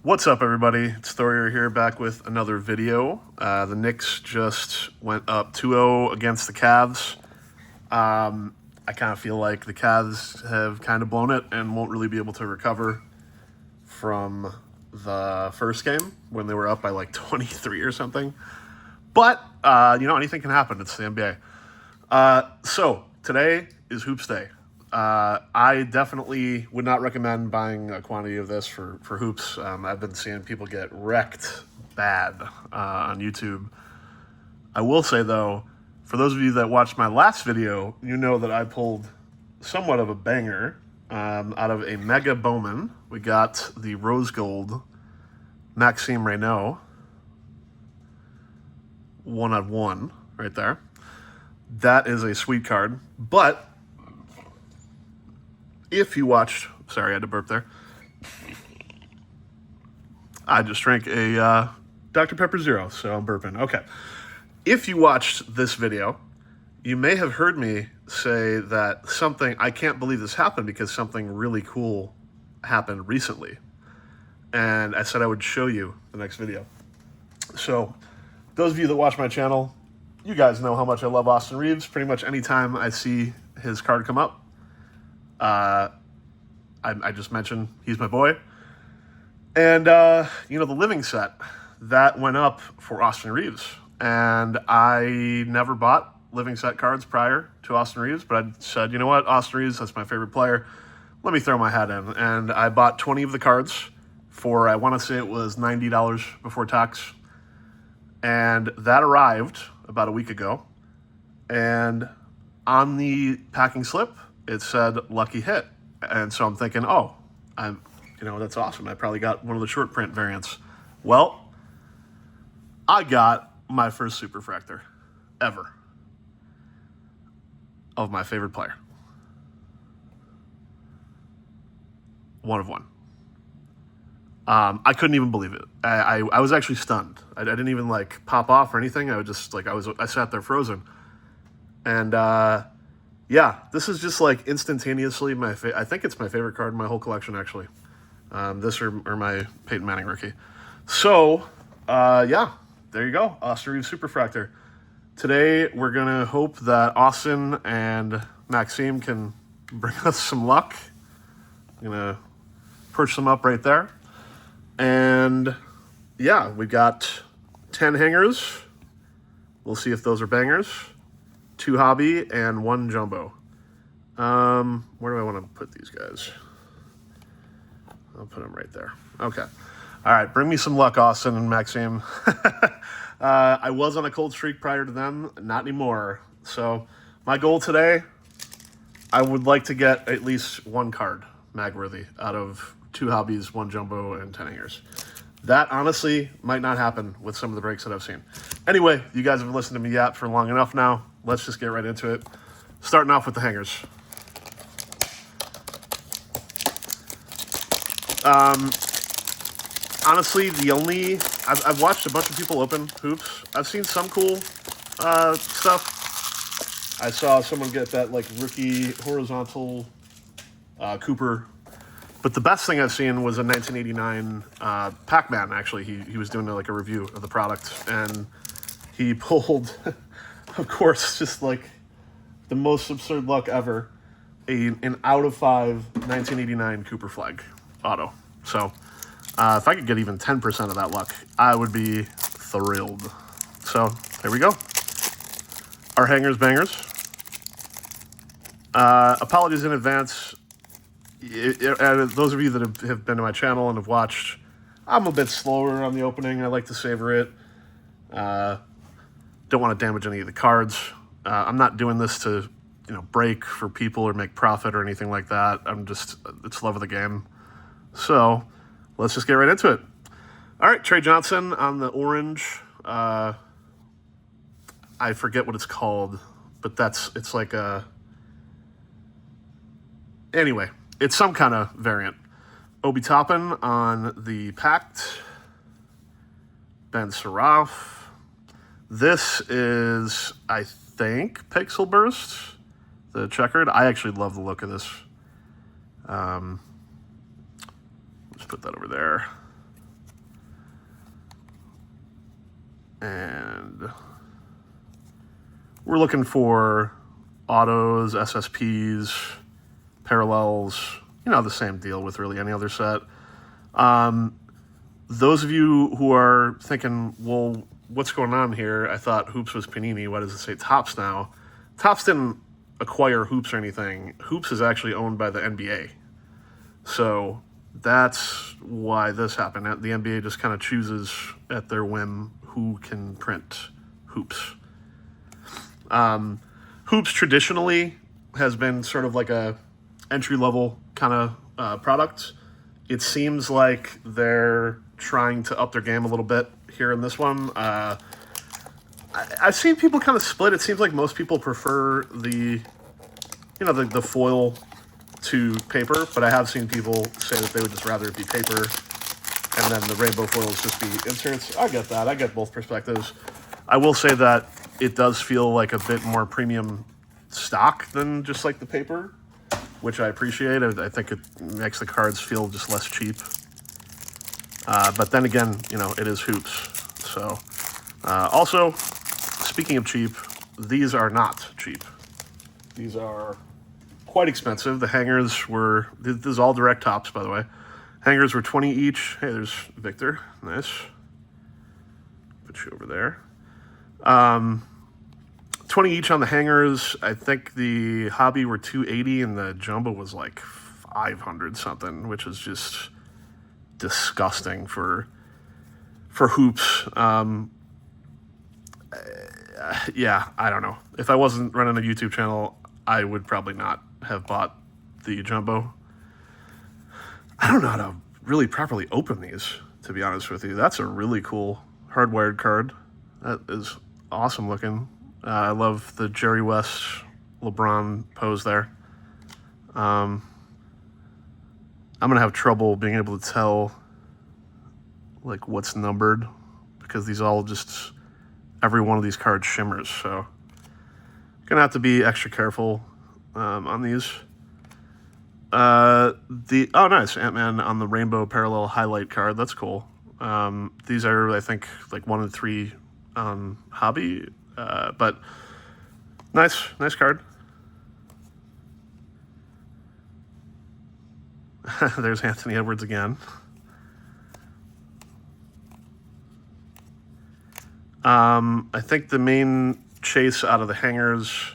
What's up, everybody? It's Thorier here, back with another video. The Knicks just went up 2-0 against the Cavs. I kind of feel like the Cavs have kind of blown it and won't really be able to recover from the first game when they were up by like 23 or something. But, anything can happen. It's the NBA. So, today is Hoops Day. I definitely would not recommend buying a quantity of this for hoops. I've been seeing people get wrecked bad on YouTube. I will say, though, for those of you that watched my last video, you know that I pulled somewhat of a banger out of a Mega Bowman. We got the Rose Gold Maxime Reynaud 1/1 right there. That is a sweet card, but if you watched, sorry, I had to burp there. I just drank a Dr. Pepper Zero, so I'm burping. Okay. If you watched this video, you may have heard me say that I can't believe this happened because something really cool happened recently. And I said I would show you the next video. So, those of you that watch my channel, you guys know how much I love Austin Reaves. Pretty much anytime I see his card come up, I just mentioned he's my boy. And, the living set, that went up for Austin Reaves. And I never bought living set cards prior to Austin Reaves, but I said, you know what, Austin Reaves, that's my favorite player. Let me throw my hat in. And I bought 20 of the cards for, I want to say it was $90 before tax. And that arrived about a week ago. And on the packing slip, it said lucky hit. And so I'm thinking, that's awesome. I probably got one of the short print variants. Well, I got my first Superfractor ever of my favorite player. 1/1. I couldn't even believe it. I was actually stunned. I didn't even pop off or anything. I was just I sat there frozen. And this is just instantaneously I think it's my favorite card in my whole collection, actually. This or my Peyton Manning rookie. So, there you go. Austin Reaves Superfractor. Today, we're going to hope that Austin and Maxime can bring us some luck. I'm going to perch them up right there. And, we got 10 hangers. We'll see if those are bangers. 2 hobby and 1 jumbo. Where do I want to put these guys? I'll put them right there. Okay. All right. Bring me some luck, Austin and Maxime. I was on a cold streak prior to them. Not anymore. So my goal today, I would like to get at least 1 card mag-worthy out of 2 hobbies, 1 jumbo, and 10 hangers. That, honestly, might not happen with some of the breaks that I've seen. Anyway, you guys have listened to me yap for long enough now. Let's just get right into it. Starting off with the hangers. Honestly, I've watched a bunch of people open hoops. I've seen some cool stuff. I saw someone get that rookie horizontal Cooper. But the best thing I've seen was a 1989 Pac-Man, actually. He was doing a review of the product, and he pulled, of course, just the most absurd luck ever, an out of 5 1989 Cooper Flag auto. So if I could get even 10% of that luck, I would be thrilled. So there we go. Our hangers bangers. Apologies in advance. Those of you that have been to my channel and have watched, I'm a bit slower on the opening. I like to savor it. Don't want to damage any of the cards. I'm not doing this to, break for people or make profit or anything like that. It's love of the game. So let's just get right into it. All right, Trey Johnson on the orange. I forget what it's called, but it's like a... Anyway, it's some kind of variant. Obi Toppin on the Pact. Ben Surratt. This is, I think, Pixel Burst, the checkered. I actually love the look of this. Let's put that over there. And we're looking for autos, SSPs, parallels, the same deal with really any other set. Those of you who are thinking, well, what's going on here? I thought Hoops was Panini. Why does it say Topps now? Topps didn't acquire Hoops or anything. Hoops is actually owned by the NBA. So that's why this happened. The NBA just kind of chooses at their whim who can print Hoops. Hoops traditionally has been sort of like a entry-level kind of product. It seems like they're trying to up their game a little bit here in this one. I've seen people kind of split. It seems like most people prefer the foil to paper, but I have seen people say that they would just rather it be paper and then the rainbow foils just be inserts. I get that. I get both perspectives. I will say that it does feel like a bit more premium stock than just like the paper, which I appreciate. I think it makes the cards feel just less cheap. But then again, it is Hoops. So, also, speaking of cheap, these are not cheap. These are quite expensive. The hangers this is all direct Topps, by the way. Hangers were 20 each. Hey, there's Victor. Nice. Put you over there. 20 each on the hangers. I think the hobby were 280 and the jumbo was like 500 something, which is just disgusting for Hoops. Yeah, I don't know. If I wasn't running a YouTube channel, I would probably not have bought the jumbo. I don't know how to really properly open these, to be honest with you. That's a really cool hardwired card. That is awesome looking. I love the Jerry West LeBron pose there. I'm going to have trouble being able to tell like what's numbered because these all just, every one of these cards shimmers. So going to have to be extra careful on these. Oh, nice. Ant-Man on the rainbow parallel highlight card. That's cool. These are, I think, like 1 and 3 on hobby. But nice card. There's Anthony Edwards again. I think the main chase out of the hangers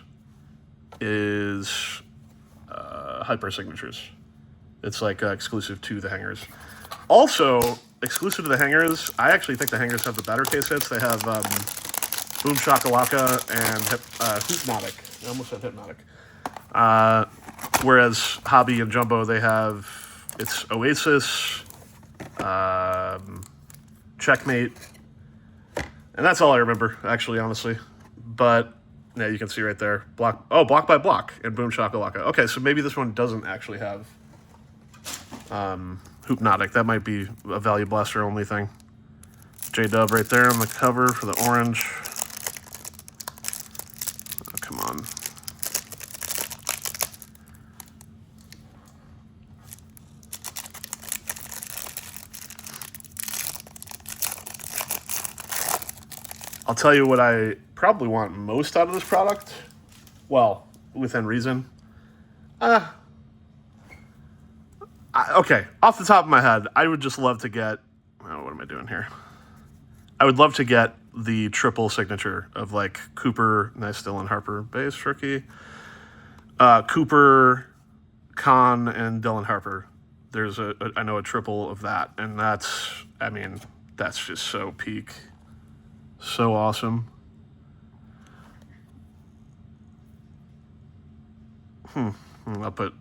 is hyper signatures. It's like exclusive to the hangers. Also, exclusive to the hangers, I actually think the hangers have the better case hits. They have Boom Shakalaka and Hypnotic. I almost said Hypnotic. Whereas Hobby and Jumbo, they have, it's Oasis, Checkmate, and that's all I remember, actually, honestly. But, yeah, you can see right there, Block by Block, and Boom Shakalaka. Okay, so maybe this one doesn't actually have Hypnotic. That might be a Value Blaster only thing. J-Dub right there on the cover for the orange. Oh, come on. I'll tell you what I probably want most out of this product. Well, within reason. Okay, off the top of my head, I would just love to get... Oh, what am I doing here? I would love to get the triple signature of like Cooper, nice Dylan Harper base rookie, Cooper, Khan, and Dylan Harper. There's I know a triple of that, and that's just so peak. So awesome. I'll put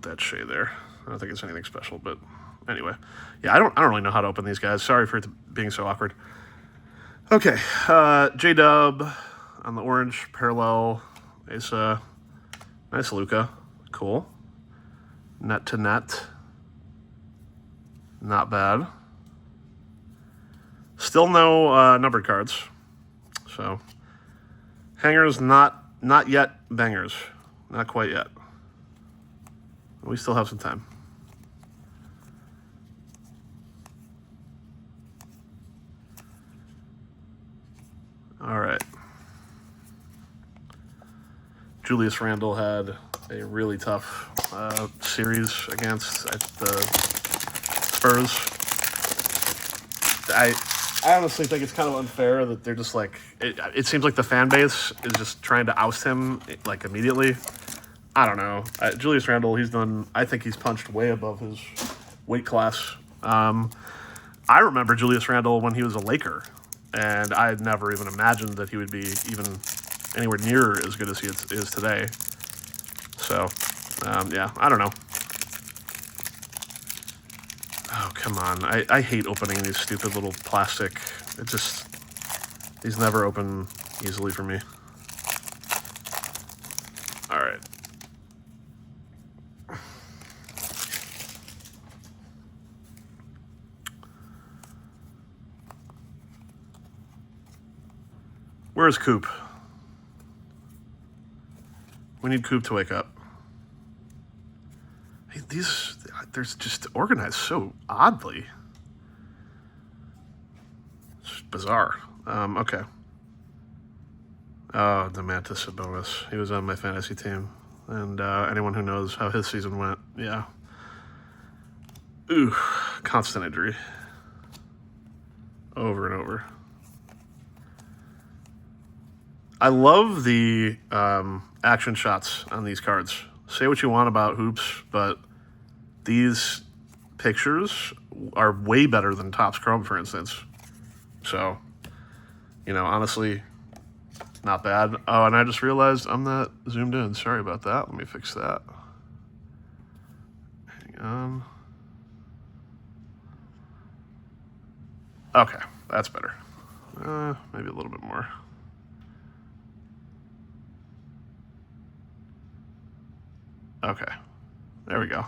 that shade there. I don't think it's anything special, but anyway. Yeah, I don't really know how to open these guys. Sorry for it being so awkward. Okay, J-Dub on the orange, parallel, Asa, nice Luka, cool. Net to net, not bad. Still no numbered cards, so hangers not yet bangers, not quite yet. We still have some time. Julius Randle had a really tough series against the Spurs. I honestly think it's kind of unfair that they're just like, it seems like the fan base is just trying to oust him like immediately. I don't know. Julius Randle, I think he's punched way above his weight class. I remember Julius Randle when he was a Laker, and I had never even imagined that he would be even anywhere near as good as he is today. So, yeah, I don't know. Oh, come on. I hate opening these stupid little plastic. These never open easily for me. All right. Where's Coop? We need Coop to wake up. Hey, they're just organized so oddly. It's bizarre. Okay. Oh, Domantas Sabonis. He was on my fantasy team. And anyone who knows how his season went, yeah. Ooh, constant injury. Over and over. I love the action shots on these cards. Say what you want about hoops, but these pictures are way better than Topps Chrome, for instance. So, honestly, not bad. Oh, and I just realized I'm not zoomed in. Sorry about that. Let me fix that. Hang on. Okay, that's better. Maybe a little bit more. Okay, there we go.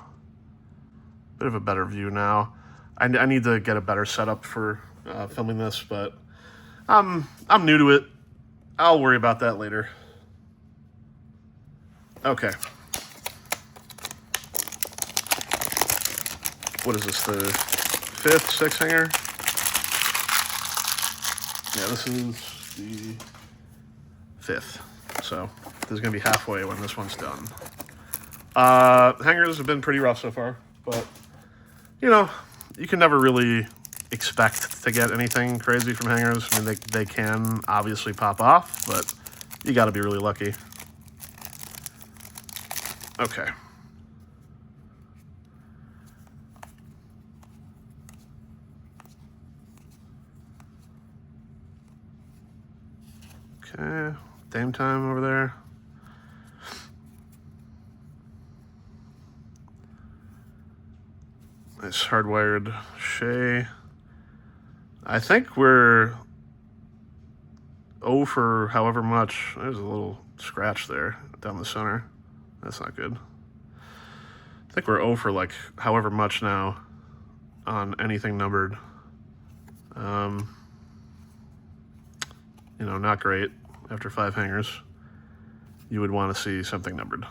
Bit of a better view now. I need to get a better setup for filming this, but I'm new to it. I'll worry about that later. Okay. What is this, the 5th, 6th hanger? Yeah, this is the 5th. So this is going to be halfway when this one's done. Hangers have been pretty rough so far, but, you can never really expect to get anything crazy from hangers. I mean, they can obviously pop off, but you got to be really lucky. Okay. Okay, Dame time over there. Nice hardwired Shea. I think we're 0 for however much. There's a little scratch there down the center. That's not good. I think we're 0 for like however much now on anything numbered. Not great. After 5 hangers, you would want to see something numbered.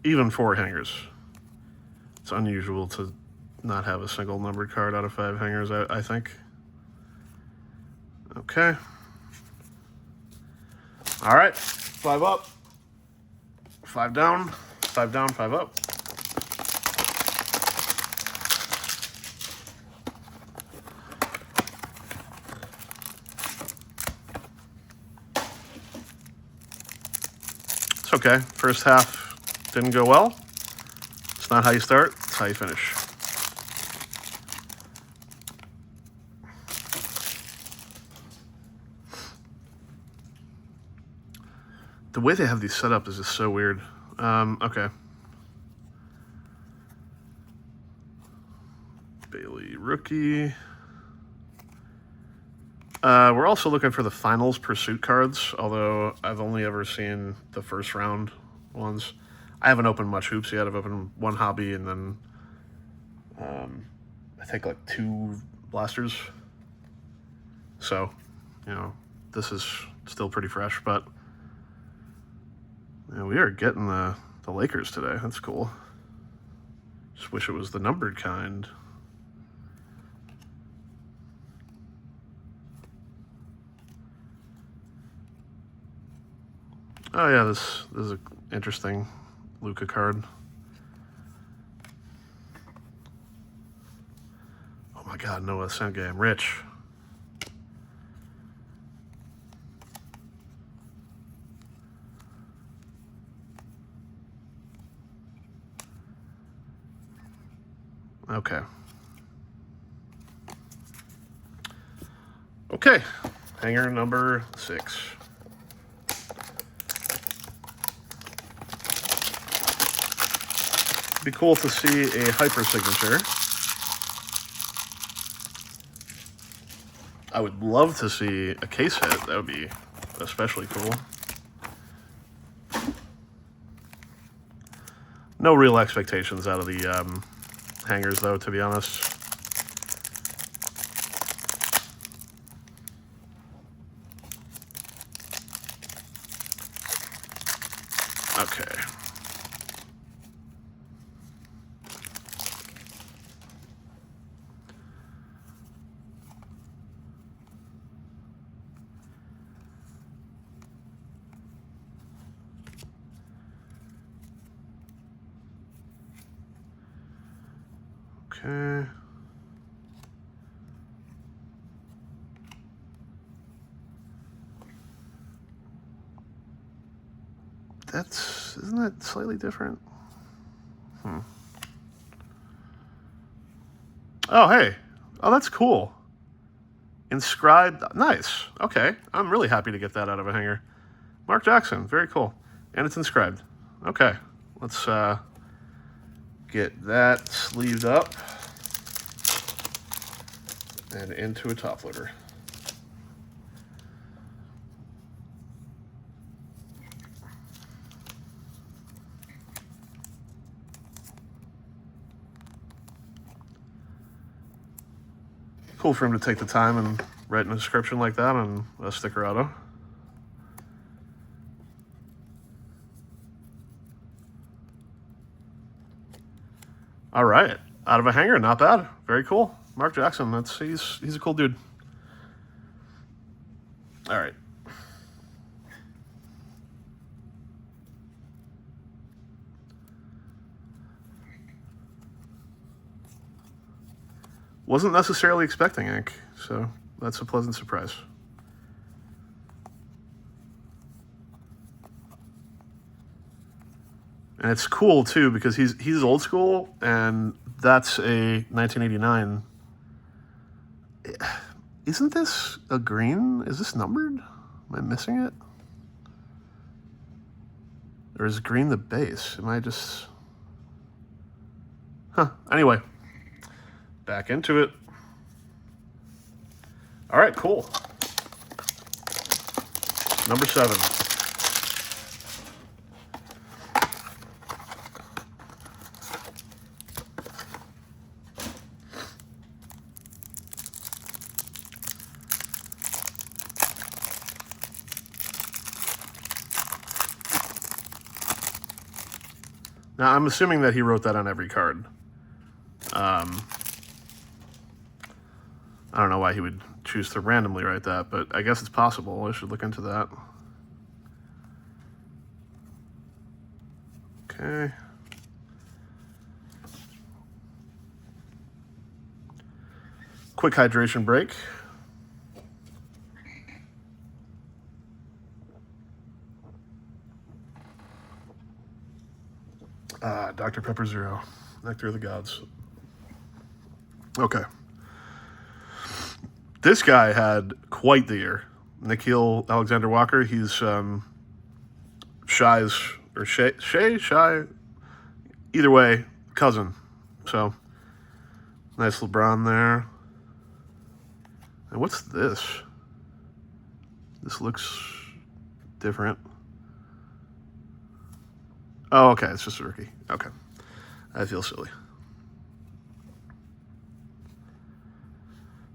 Even 4 hangers. It's unusual to not have a single numbered card out of 5 hangers, I think. Okay. All right. 5 up. 5 down. 5 down, 5 up. It's okay. First half didn't go well. It's not how you start, it's how you finish. The way they have these set up is just so weird. Okay. Bailey rookie. We're also looking for the finals pursuit cards, although I've only ever seen the first round ones. I haven't opened much hoops yet. I've opened 1 hobby and then I think like 2 blasters. So, this is still pretty fresh, but we are getting the Lakers today. That's cool. Just wish it was the numbered kind. Oh yeah, this is an interesting Luka card. Oh my God, Noah Senge, I'm rich. Okay. Okay, hanger number 6. Be cool to see a hyper signature. I would love to see a case hit. That would be especially cool. No real expectations out of the hangers, though, to be honest. Okay. Okay. Isn't that slightly different? Oh, hey. Oh, that's cool. Inscribed. Nice. Okay. I'm really happy to get that out of a hanger. Mark Jackson. Very cool. And it's inscribed. Okay. Let's get that sleeved up and into a top loader. Cool for him to take the time and write a description like that on a sticker auto. All right, out of a hanger, not bad. Very cool. Mark Jackson, he's a cool dude. All right. Wasn't necessarily expecting ink, so that's a pleasant surprise. And it's cool too because he's old school, and that's a 1989. Isn't this a green? Is this numbered? Am I missing it? Or is green the base? Am I just... Huh. Anyway, back into it. All right, cool. Number 7. Now, I'm assuming that he wrote that on every card. I don't know why he would choose to randomly write that, but I guess it's possible. I should look into that. Okay. Quick hydration break. Dr. Pepper Zero. Nectar of the Gods. Okay. This guy had quite the year. Nikhil Alexander Walker. He's Shy's, or Shy. Either way, cousin. So, nice LeBron there. And what's this? This looks different. Oh, okay. It's just a rookie. Okay. I feel silly.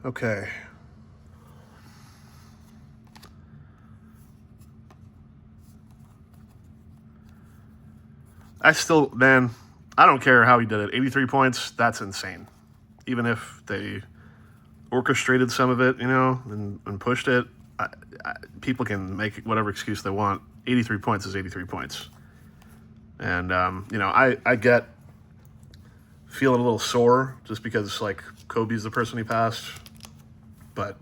Okay. Man, I don't care how he did it. 83 points, that's insane. Even if they orchestrated some of it, and pushed it, people can make whatever excuse they want. 83 points is 83 points. And, you know, I get feeling a little sore just because, like, Kobe's the person he passed. But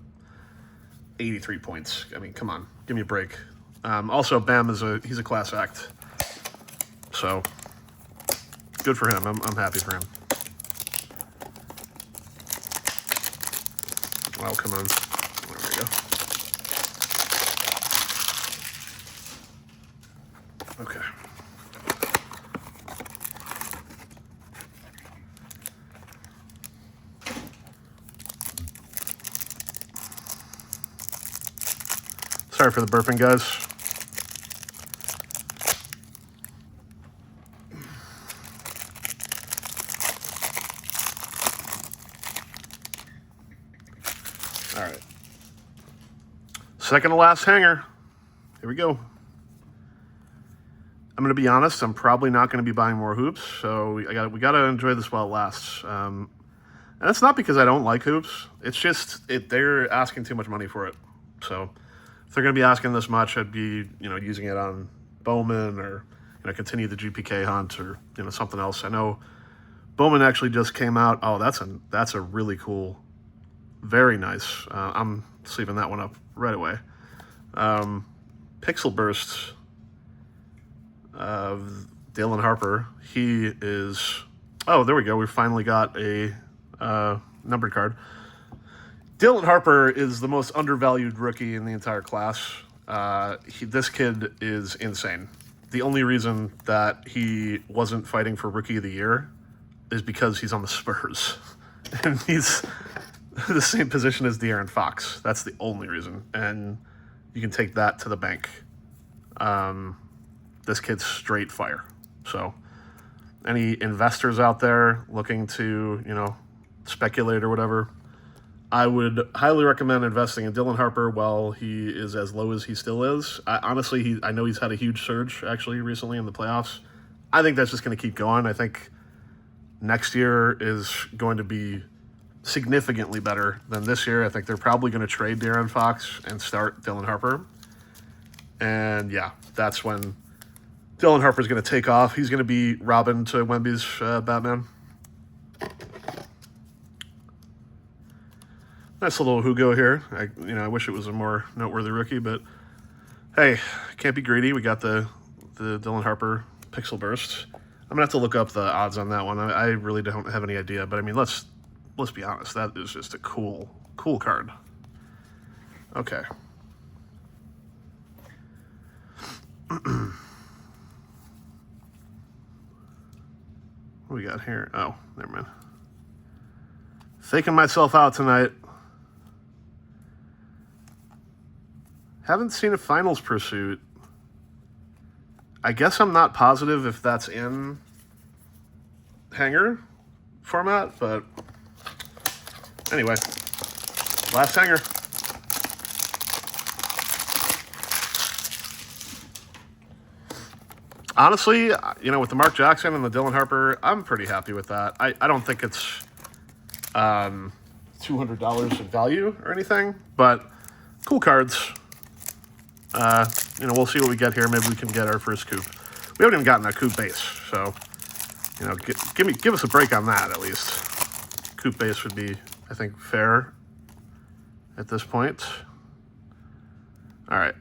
83 points. I mean, come on. Give me a break. Also, Bam he's a class act. So, good for him. I'm happy for him. Oh, come on. There we go. Okay. Sorry for the burping, guys. All right. Second to last hanger. Here we go. I'm going to be honest. I'm probably not going to be buying more hoops, so we got to enjoy this while it lasts. And it's not because I don't like hoops. It's just they're asking too much money for it. So if they're going to be asking this much, I'd be using it on Bowman or continue the GPK hunt or something else. I know Bowman actually just came out. Oh, that's a really cool, very nice. I'm sleeving that one up right away. Pixel Burst of Dylan Harper. He is. Oh, there we go. We finally got a numbered card. Dylan Harper is the most undervalued rookie in the entire class. This kid is insane. The only reason that he wasn't fighting for Rookie of the Year is because he's on the Spurs. And he's the same position as De'Aaron Fox. That's the only reason. And you can take that to the bank. This kid's straight fire. So any investors out there looking to, speculate or whatever, I would highly recommend investing in Dylan Harper while he is as low as he still is. I know he's had a huge surge, actually, recently in the playoffs. I think that's just going to keep going. I think next year is going to be significantly better than this year. I think they're probably going to trade De'Aaron Fox and start Dylan Harper. And, yeah, that's when Dylan Harper's going to take off. He's going to be Robin to Wemby's Batman. Nice little Hugo here. I wish it was a more noteworthy rookie, but hey, can't be greedy. We got the Dylan Harper Pixel Burst. I'm gonna have to look up the odds on that one. I really don't have any idea, but I mean, let's be honest. That is just a cool card. Okay. What do we got here? Oh, never mind. Faking myself out tonight. Haven't seen a finals pursuit. I guess I'm not positive if that's in hanger format, but anyway, last hanger. Honestly, with the Mark Jackson and the Dylan Harper, I'm pretty happy with that. I don't think it's $200 in value or anything, but cool cards. We'll see what we get here. Maybe we can get our first coupe. We haven't even gotten a coupe base, so give us a break on that at least. Coupe base would be, I think, fair at this point. All right.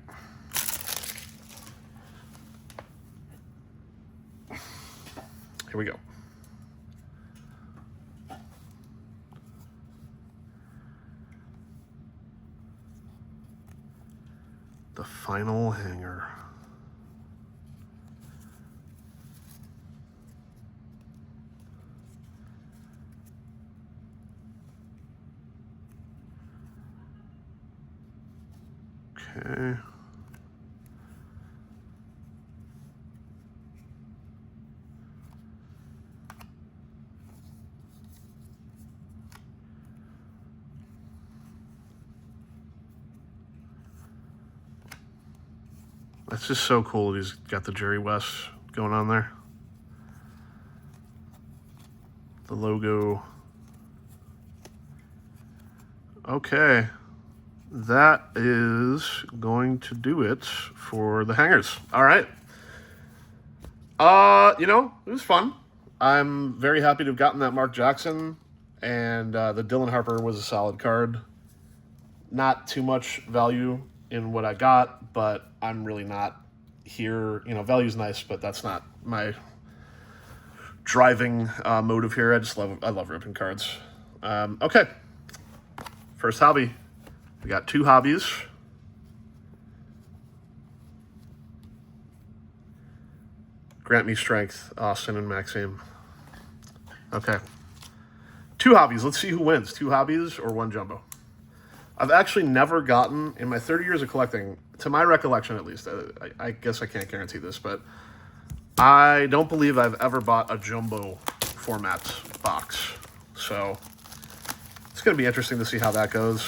Here we go. The final hanger. Okay. That's just so cool. He's got the Jerry West going on there. The logo. Okay. that is going to do it for the hangers. All right. You know, it was fun. I'm very happy to have gotten that Mark Jackson, and the Dylan Harper was a solid card. Not too much value in what I got, but I'm really not here. You know, value's nice, but that's not my driving motive here. I love ripping cards. Okay, first hobby. We got two hobbies. Grant me strength, Austin and Maxime. Okay. Two hobbies. Let's see who wins. Two hobbies or one jumbo. I've actually never gotten, in my 30 years of collecting, to my recollection at least, I guess I can't guarantee this, but I don't believe I've ever bought a jumbo format box. So it's going to be interesting to see how that goes.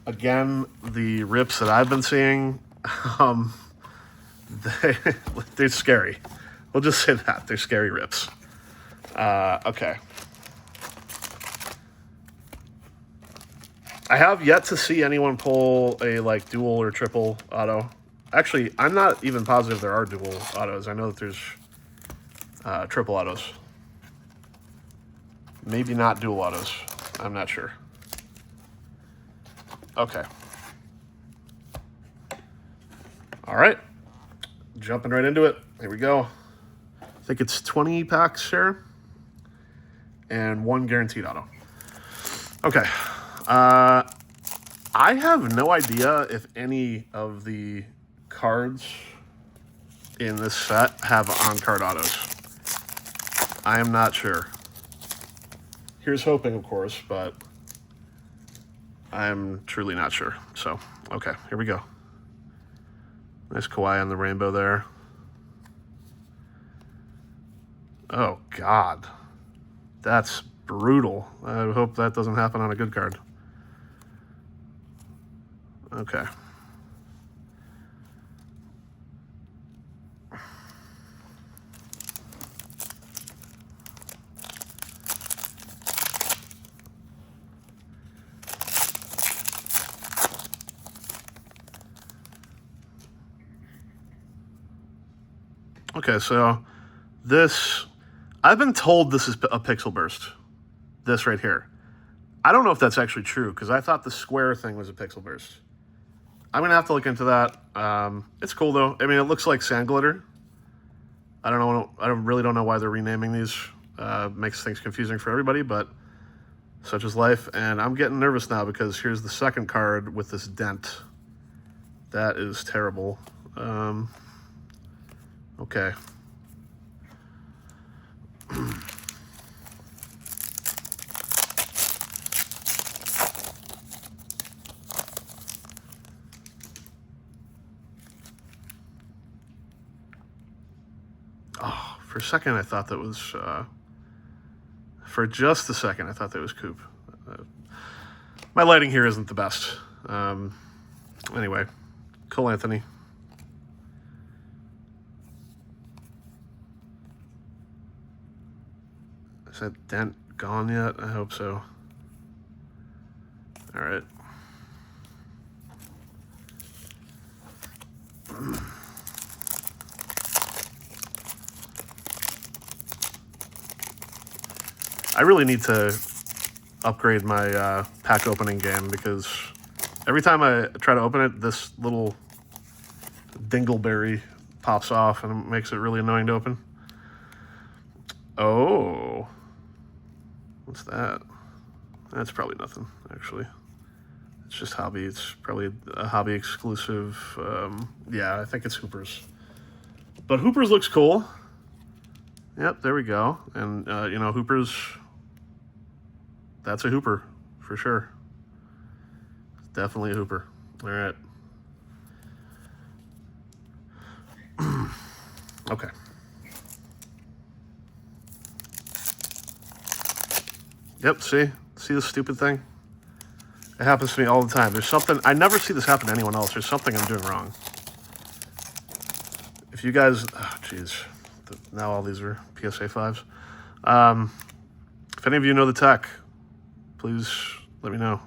Again, the rips that I've been seeing, they're scary. We'll just say that. They're scary rips. Okay. I have yet to see anyone pull a like dual or triple auto. Actually, I'm not even positive there are dual autos. I know that there's triple autos. Maybe not dual autos. I'm not sure. Okay. All right. Jumping right into it. Here we go. I think it's 20 packs here. And one guaranteed auto. Okay. I have no idea if any of the cards in this set have on-card autos. I am not sure. Here's hoping, of course, but I'm truly not sure. So, okay, here we go. Nice Kawhi on the rainbow there. Oh, God. That's brutal. I hope that doesn't happen on a good card. Okay. Okay, so this, I've been told this is a pixel burst. This right here. I don't know if that's actually true, because I thought the square thing was a pixel burst. I'm going to have to look into that. It's cool, though. I mean, it looks like sand glitter. I don't know. I really don't know why they're renaming these. Makes things confusing for everybody, but such is life. And I'm getting nervous now because here's the second card with this dent. That is terrible. Okay. Oh, for a second I thought that was, for just a second I thought that was Coop. My lighting here isn't the best. Anyway, Cole Anthony. Is that dent gone yet? I hope so. All right. I really need to upgrade my pack opening game because every time I try to open it, this little dingleberry pops off and it makes it really annoying to open. Oh. What's that? That's probably nothing, actually. It's just hobby. It's probably a hobby exclusive. Yeah, I think it's Hoopers. But Hoopers looks cool. Yep, there we go. And, you know, Hoopers, that's a Hooper, for sure. Definitely a Hooper. All right. Okay. Yep, see this stupid thing? It happens to me all the time. There's something, I never see this happen to anyone else. There's something I'm doing wrong. If you guys, oh jeez, now all these are PSA 5s. If any of you know the tech, please let me know.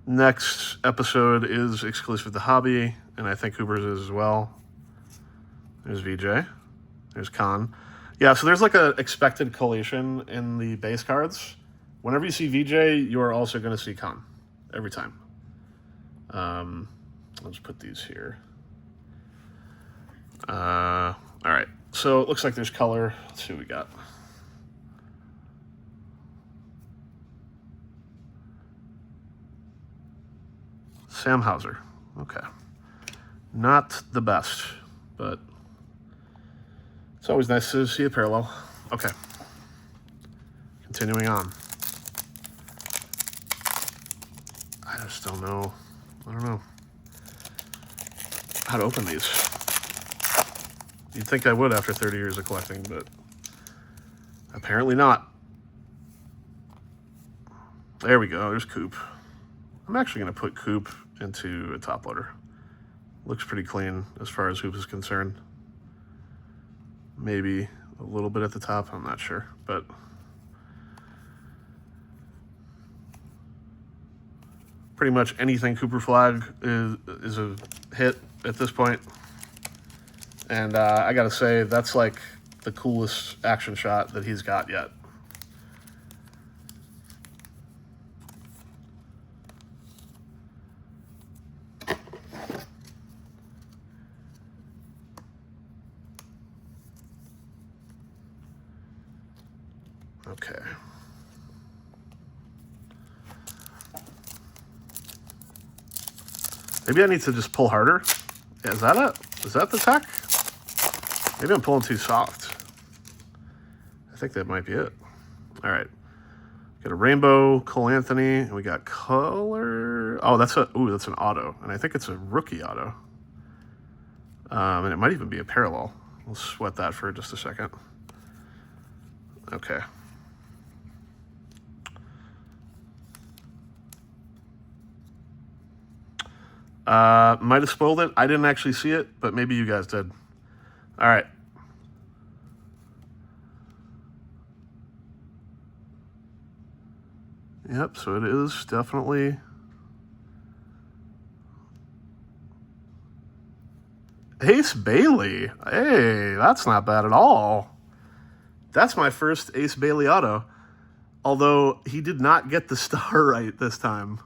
Next episode is exclusive to Hobby, and I think Cooper's is as well. There's VJ. There's Khan. Yeah, so there's like a expected collation in the base cards. Whenever you see VJ, you are also going to see Khan. Every time. I'll just put these here. All right. So it looks like there's color. Let's see what we got. Sam Hauser. Okay. Not the best, but it's always nice to see a parallel. Okay. Continuing on. I just don't know. I don't know how to open these. You'd think I would after 30 years of collecting, but apparently not. There we go. There's Coop. I'm actually going to put Coop into a top loader. Looks pretty clean as far as Hoop is concerned. Maybe a little bit at the top. I'm not sure, but pretty much anything Cooper Flag is a hit at this point. And I gotta say, that's like the coolest action shot that he's got yet. Okay. Maybe I need to just pull harder. Yeah, is that it? Is that the tech? Maybe I'm pulling too soft. I think that might be it. All right. Got a rainbow, Cole Anthony, and we got color. Oh, that's an auto, and I think it's a rookie auto. And it might even be a parallel. We'll sweat that for just a second. Okay. Might have spoiled it. I didn't actually see it, but maybe you guys did. All right. Yep, so it is definitely Ace Bailey. Hey, that's not bad at all. That's my first Ace Bailey auto. Although he did not get the star right this time.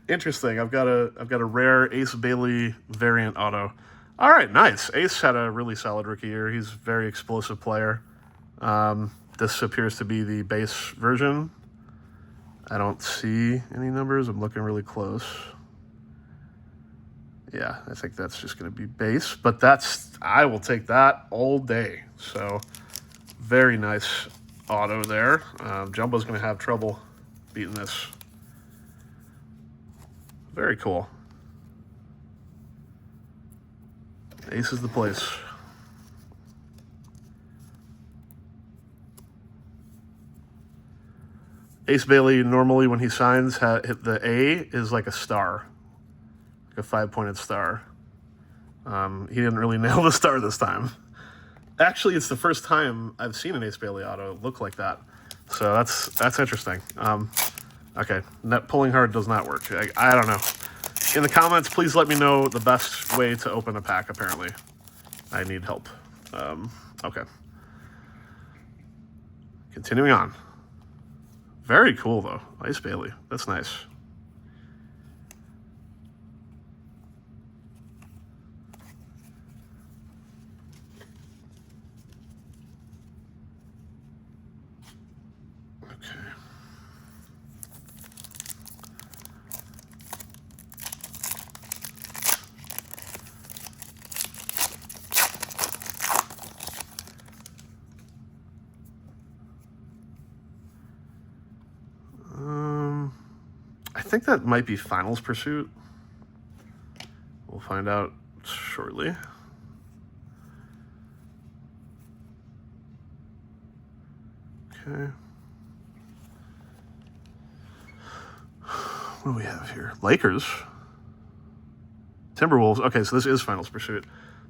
Interesting. I've got a rare Ace Bailey variant auto. All right, nice. Ace had a really solid rookie year. He's a very explosive player. This appears to be the base version. I don't see any numbers. I'm looking really close. Yeah, I think that's just going to be base. But I will take that all day. So, very nice auto there. Jumbo's going to have trouble beating this. Very cool. Ace is the place. Ace Bailey, normally when he signs, the A is like a star. Like a 5-pointed star. He didn't really nail the star this time. Actually, it's the first time I've seen an Ace Bailey auto look like that. So that's interesting. Okay, net pulling hard does not work. I don't know. In the comments, please let me know the best way to open a pack, apparently. I need help. Okay. Continuing on. Very cool, though. Ace Bailey. That's nice. I think that might be Finals Pursuit. We'll find out shortly. Okay. What do we have here? Lakers. Timberwolves. Okay, so this is Finals Pursuit.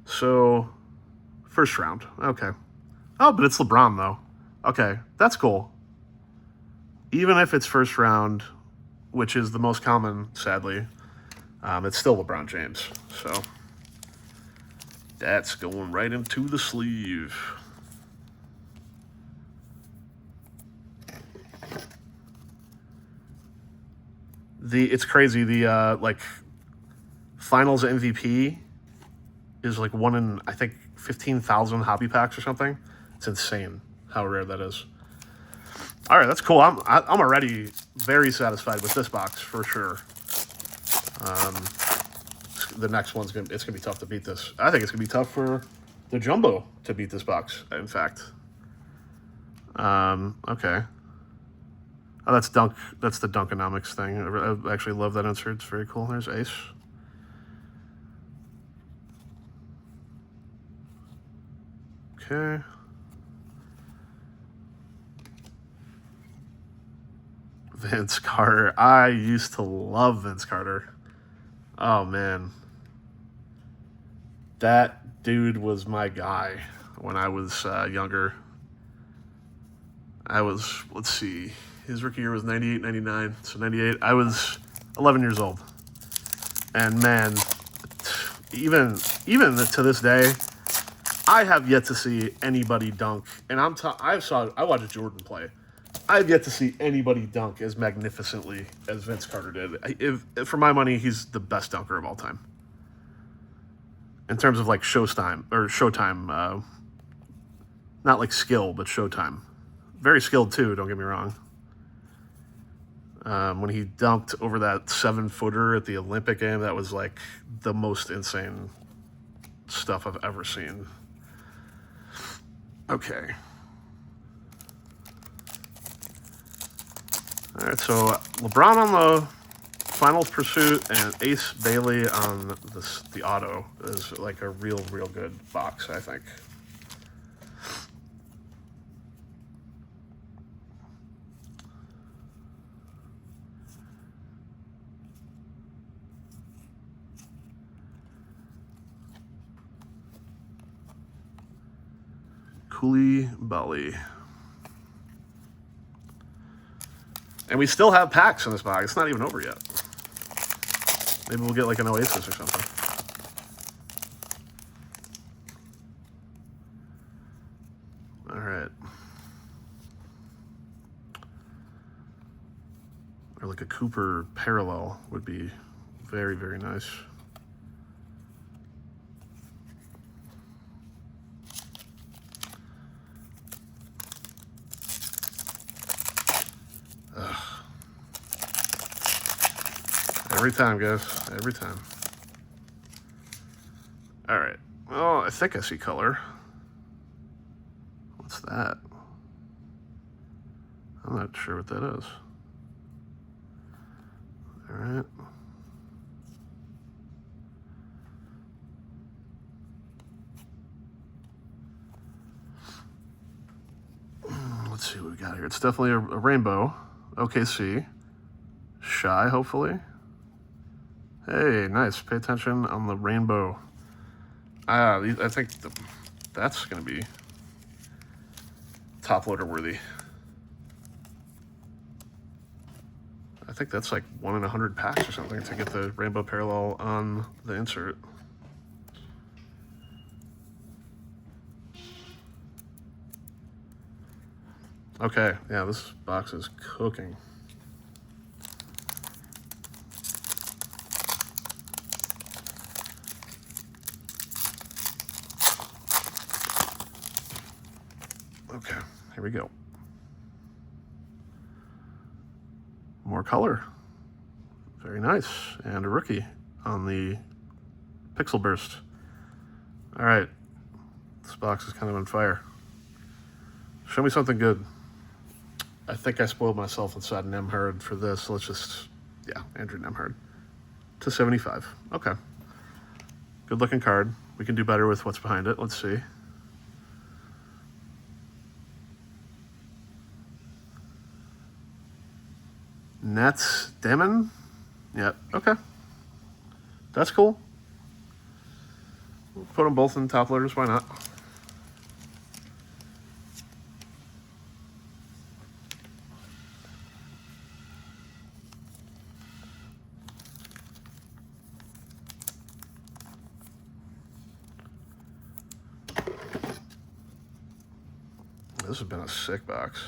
So, first round. Okay. Oh, but it's LeBron, though. Okay, that's cool. Even if it's first round, which is the most common, sadly, it's still LeBron James. So that's going right into the sleeve. It's crazy. The like finals MVP is like one in, I think, 15,000 hobby packs or something. It's insane how rare that is. All right, that's cool. I'm already very satisfied with this box for sure. The next one's gonna be tough to beat this. I think it's gonna be tough for the jumbo to beat this box. In fact, okay. Oh, that's Dunk. That's the Dunkonomics thing. I actually love that insert. It's very cool. There's Ace. Okay. Vince Carter. I used to love Vince Carter. Oh, man. That dude was my guy when I was younger. Let's see, his rookie year was 98, 99. So 98, I was 11 years old. And man, even to this day, I have yet to see anybody dunk. And I watched Jordan play. I've yet to see anybody dunk as magnificently as Vince Carter did. If for my money, he's the best dunker of all time. In terms of like Showtime, not like skill, but Showtime. Very skilled too, don't get me wrong. When he dunked over that 7-footer at the Olympic game, that was like the most insane stuff I've ever seen. Okay. All right, so LeBron on the Finals Pursuit and Ace Bailey on the auto is like a real good box, I think. Koulibaly. And we still have packs in this box. It's not even over yet. Maybe we'll get like an Oasis or something. All right. Or like a Cooper parallel would be very, very nice. Every time, guys. Every time. All right. Well, I think I see color. What's that? I'm not sure what that is. All right. Let's see what we got here. It's definitely a rainbow. OKC. Shy, hopefully. Hey, nice. Pay attention on the rainbow. I think that's going to be top loader worthy. I think that's like 1 in 100 packs or something to get the rainbow parallel on the insert. Okay, yeah, this box is cooking. Okay, here we go. More color. Very nice. And a rookie on the Pixel Burst. All right. This box is kind of on fire. Show me something good. I think I spoiled myself inside Nembhard for this. So let's just, yeah, Andrew Nembhard. To 75. Okay. Good looking card. We can do better with what's behind it. Let's see. Nets Demon? Yeah, okay. That's cool. We'll put them both in top loaders, why not? this has been a sick box.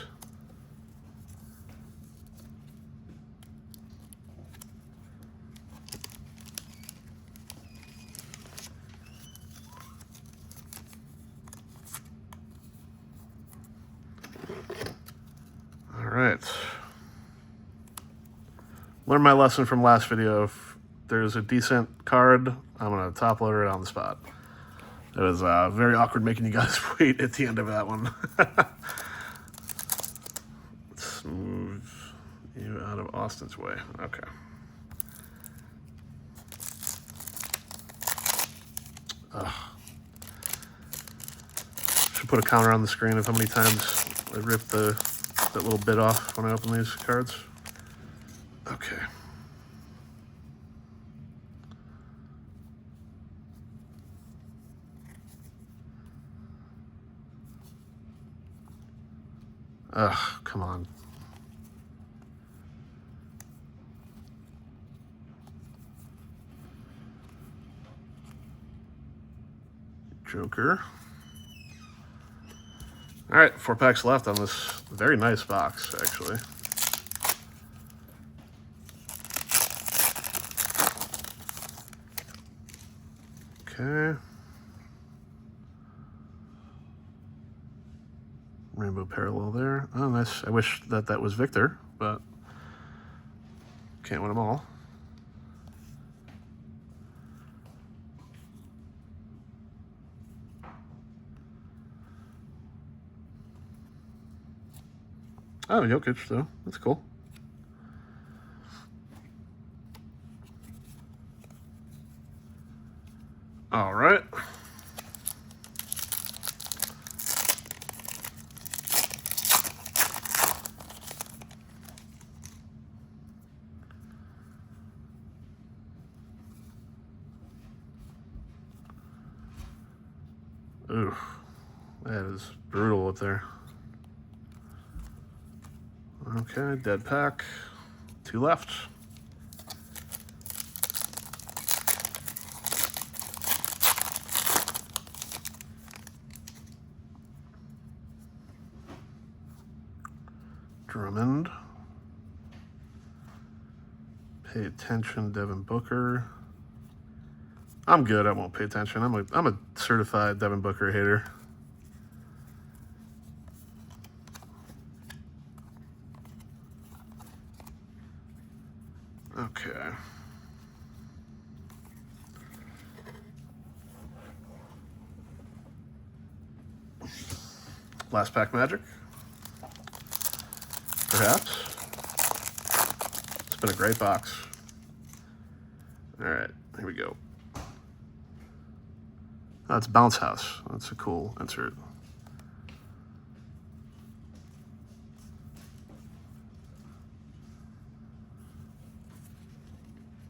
All right. Learned my lesson from last video. If there's a decent card, I'm going to top loader it on the spot. It was very awkward making you guys wait at the end of that one. Let's move you out of Austin's way. Okay. Should put a counter on the screen of how many times I rip that little bit off when I open these cards. Okay. Ugh, come on. Joker. All right, 4 packs left on this very nice box, actually. Okay. Rainbow Parallel there. Oh, nice. I wish that was Victor, but can't win them all. Oh, Jokic, though. That's cool. All right. Ooh, that is brutal up there. Okay, dead pack. 2 left. Drummond. Pay attention, Devin Booker. I'm good. I won't pay attention. I'm a certified Devin Booker hater. Okay. Last pack Magic. Perhaps. It's been a great box. All right, here we go. Oh, it's Bounce House. That's a cool insert.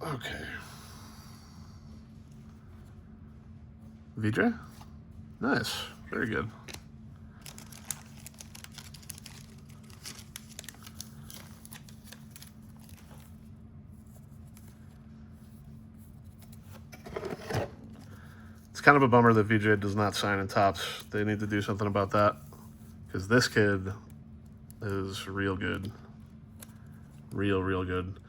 Okay. VJ? Nice. Very good. It's kind of a bummer that VJ does not sign in tops. They need to do something about that, because this kid is real good. Real good.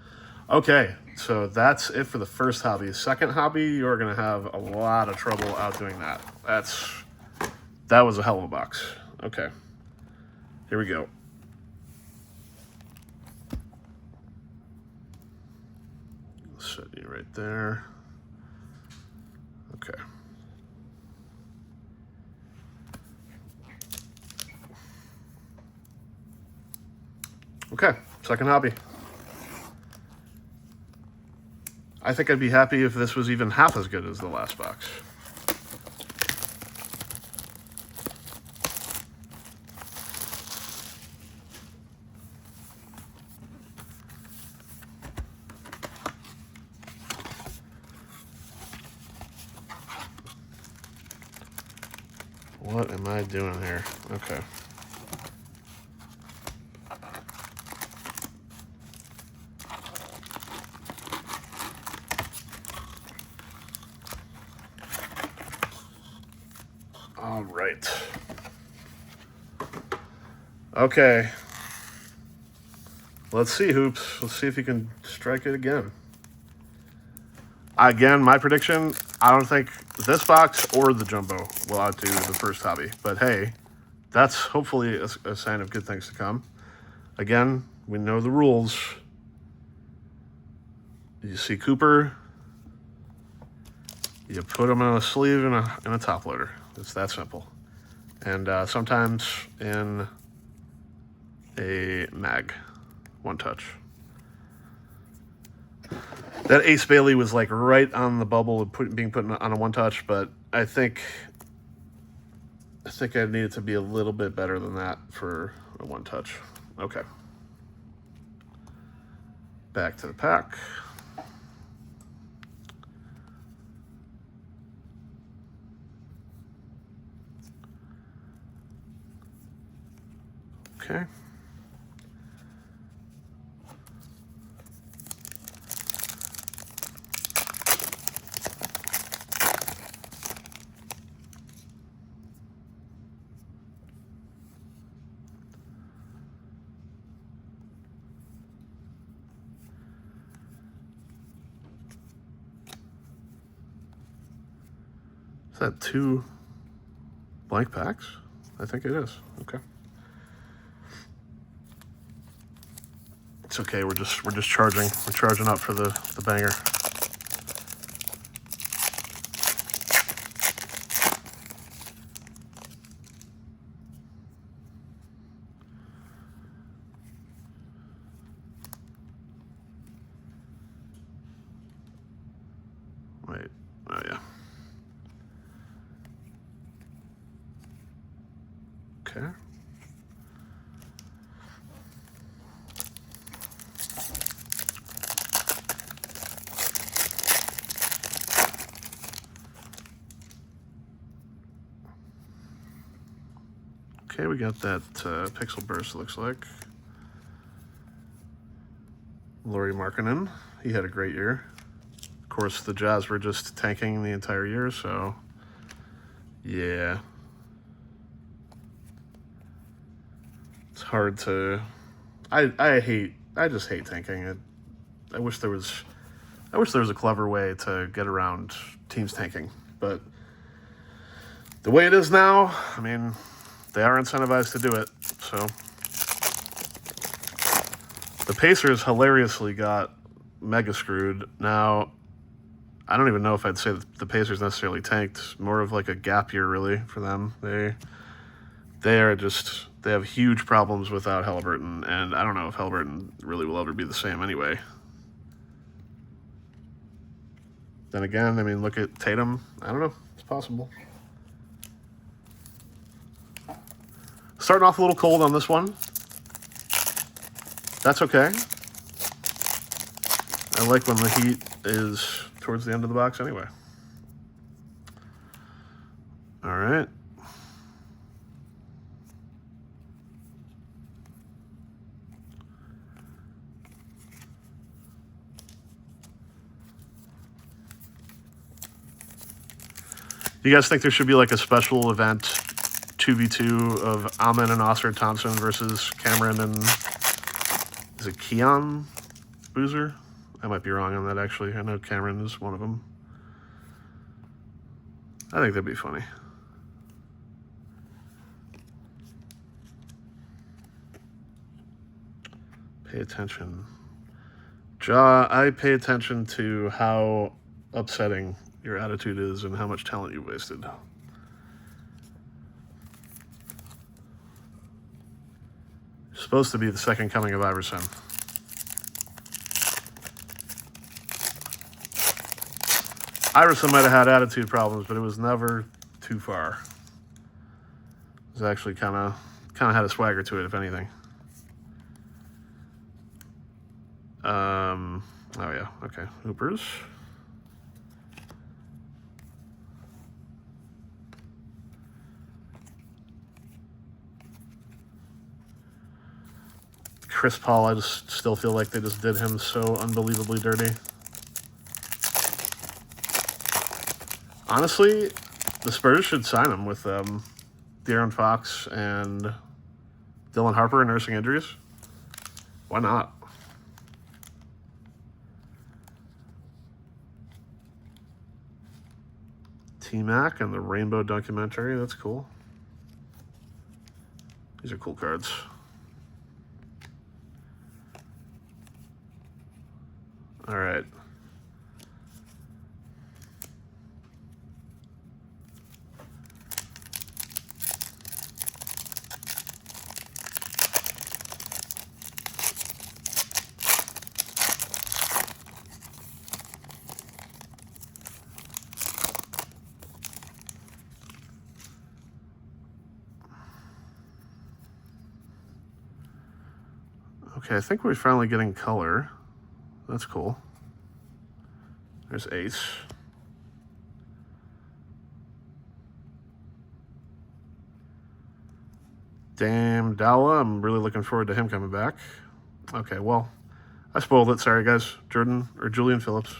Okay, so that's it for the first hobby. Second hobby, you're going to have a lot of trouble outdoing that. That was a hell of a box. Okay, here we go. Set you right there. Okay. Okay, second hobby. I think I'd be happy if this was even half as good as the last box. What am I doing here? Okay. All right. Okay. Let's see, Hoops. Let's see if you can strike it again. Again, my prediction, I don't think this box or the jumbo will outdo the first hobby. But hey, that's hopefully a sign of good things to come. Again, we know the rules. You see Cooper, you put him in a sleeve and a top loader. It's that simple. And sometimes in a mag, one touch. That Ace Bailey was like right on the bubble of being put on a one touch, but I think I needed to be a little bit better than that for a one touch. Okay. Back to the pack. Okay. Is that 2 blank packs? I think it is. Okay. It's okay. We're just charging. We're charging up for the banger. Wait. Oh yeah. Okay. Okay, we got that Pixel Burst, looks like. Lauri Markkanen, he had a great year. Of course, the Jazz were just tanking the entire year, so yeah. It's hard to... I just hate tanking. I wish there was a clever way to get around teams tanking, but the way it is now, I mean, they are incentivized to do it, so. The Pacers hilariously got mega screwed. Now, I don't even know if I'd say that the Pacers necessarily tanked. More of like a gap year, really, for them. They have huge problems without Haliburton, and I don't know if Haliburton really will ever be the same anyway. Then again, I mean, look at Tatum. I don't know. It's possible. Starting off a little cold on this one. That's okay. I like when the heat is towards the end of the box anyway. All right. You guys think there should be like a special event 2v2 of Amen and Oscar Thompson versus Cameron and is it Keon Boozer? I might be wrong on that actually. I know Cameron is one of them. I think that'd be funny. Pay attention. Ja, I pay attention to how upsetting your attitude is and how much talent you wasted. You're supposed to be the second coming of Iverson. Iverson might have had attitude problems, but it was never too far. It was actually kind of had a swagger to it, if anything. Oh yeah, okay. Hoopers. Chris Paul, I just still feel like they just did him so unbelievably dirty. Honestly, the Spurs should sign him with De'Aaron Fox and Dylan Harper nursing injuries. Why not? T-Mac and the Rainbow documentary. That's cool. These are cool cards. All right. Okay, I think we're finally getting color. That's cool. There's Ace. Damn Dalla, I'm really looking forward to him coming back. Okay, well, I spoiled it. Sorry, guys. Julian Phillips.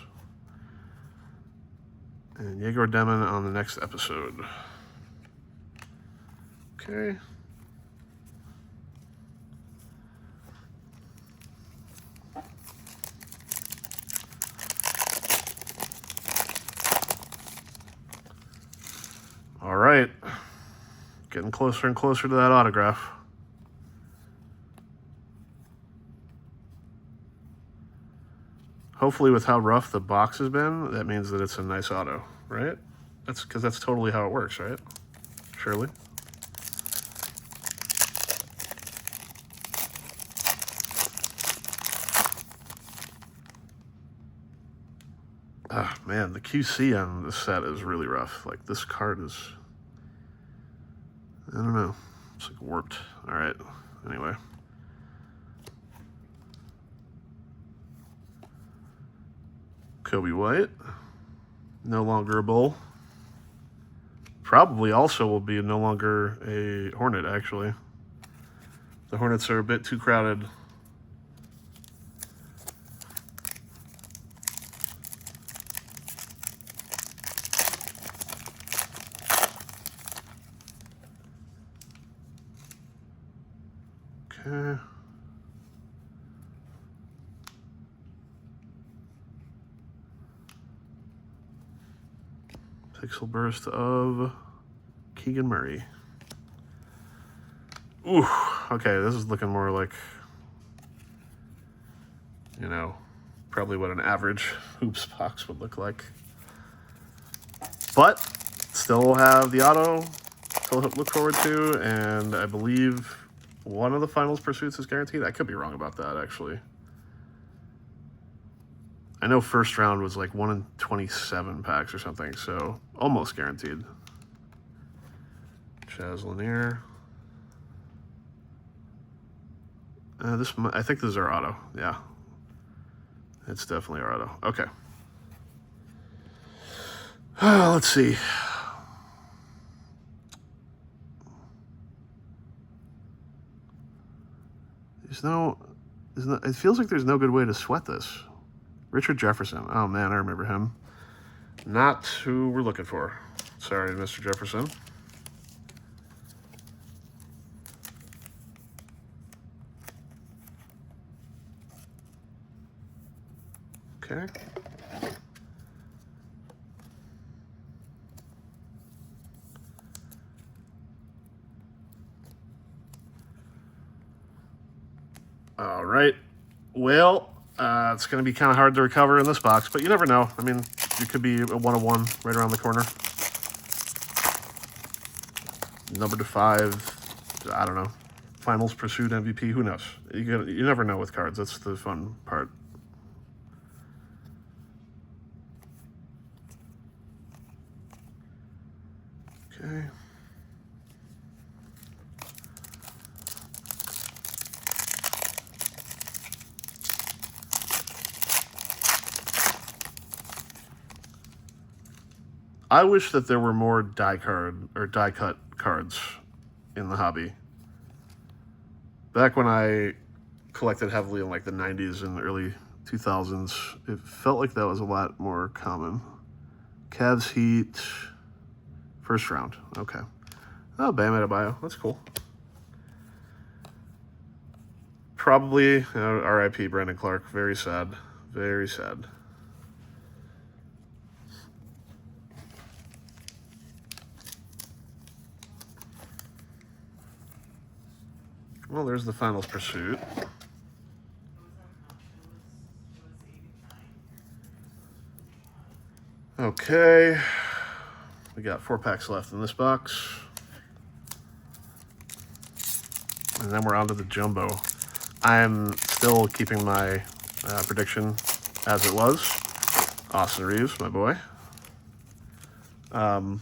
And Yegor Demon on the next episode. Okay. All right. Getting closer and closer to that autograph. Hopefully with how rough the box has been, that means that it's a nice auto, right? That's because that's totally how it works, right? Surely. Ah, man, the QC on this set is really rough. Like, this card is, I don't know. It's like warped. All right. Anyway. Kobe White. No longer a Bull. Probably also will be no longer a Hornet, actually. The Hornets are a bit too crowded. Okay. Pixel burst of Keegan Murray. Ooh, okay, this is looking more like, you know, probably what an average hoops box would look like. But still have the auto to look forward to, and I believe one of the finals pursuits is guaranteed. I could be wrong about that, actually. I know first round was like 1 in 27 packs or something, so almost guaranteed. Chaz Lanier. I think this is our auto. Yeah, it's definitely our auto. Okay. Let's see. It feels like there's no good way to sweat this. Richard Jefferson. Oh, man, I remember him. Not who we're looking for. Sorry, Mr. Jefferson. Okay. All right. Well, it's going to be kind of hard to recover in this box, but you never know. I mean, it could be a 1-of-1 right around the corner. Number to 5, I don't know. Finals Pursuit MVP, who knows? You never know with cards. That's the fun part. Okay. I wish that there were more die cut cards in the hobby. Back when I collected heavily in like the 90s and early 2000s, it felt like that was a lot more common. Cavs Heat, first round. Okay. Oh, Bam Adebayo. That's cool. probably, R.I.P. Brandon Clark. Very sad. Very sad. Well, there's the Finals Pursuit. Okay. We got 4 packs left in this box. And then we're on to the Jumbo. I'm still keeping my prediction as it was. Austin Reeves, my boy. Keeping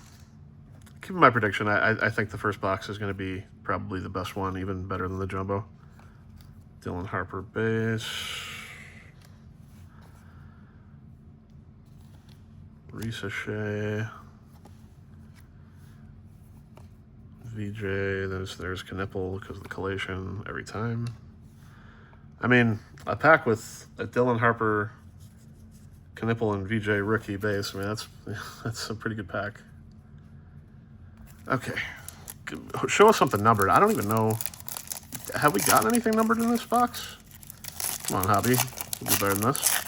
my prediction, I think the first box is going to be probably the best one, even better than the Jumbo. Dylan Harper base. Risa Shea. VJ, there's Knipple because of the collation every time. I mean, a pack with a Dylan Harper, Knipple, and VJ rookie base. I mean, that's a pretty good pack. Okay, show us something numbered. I don't even know. Have we got anything numbered in this box? Come on, Hobby. We'll do better than this.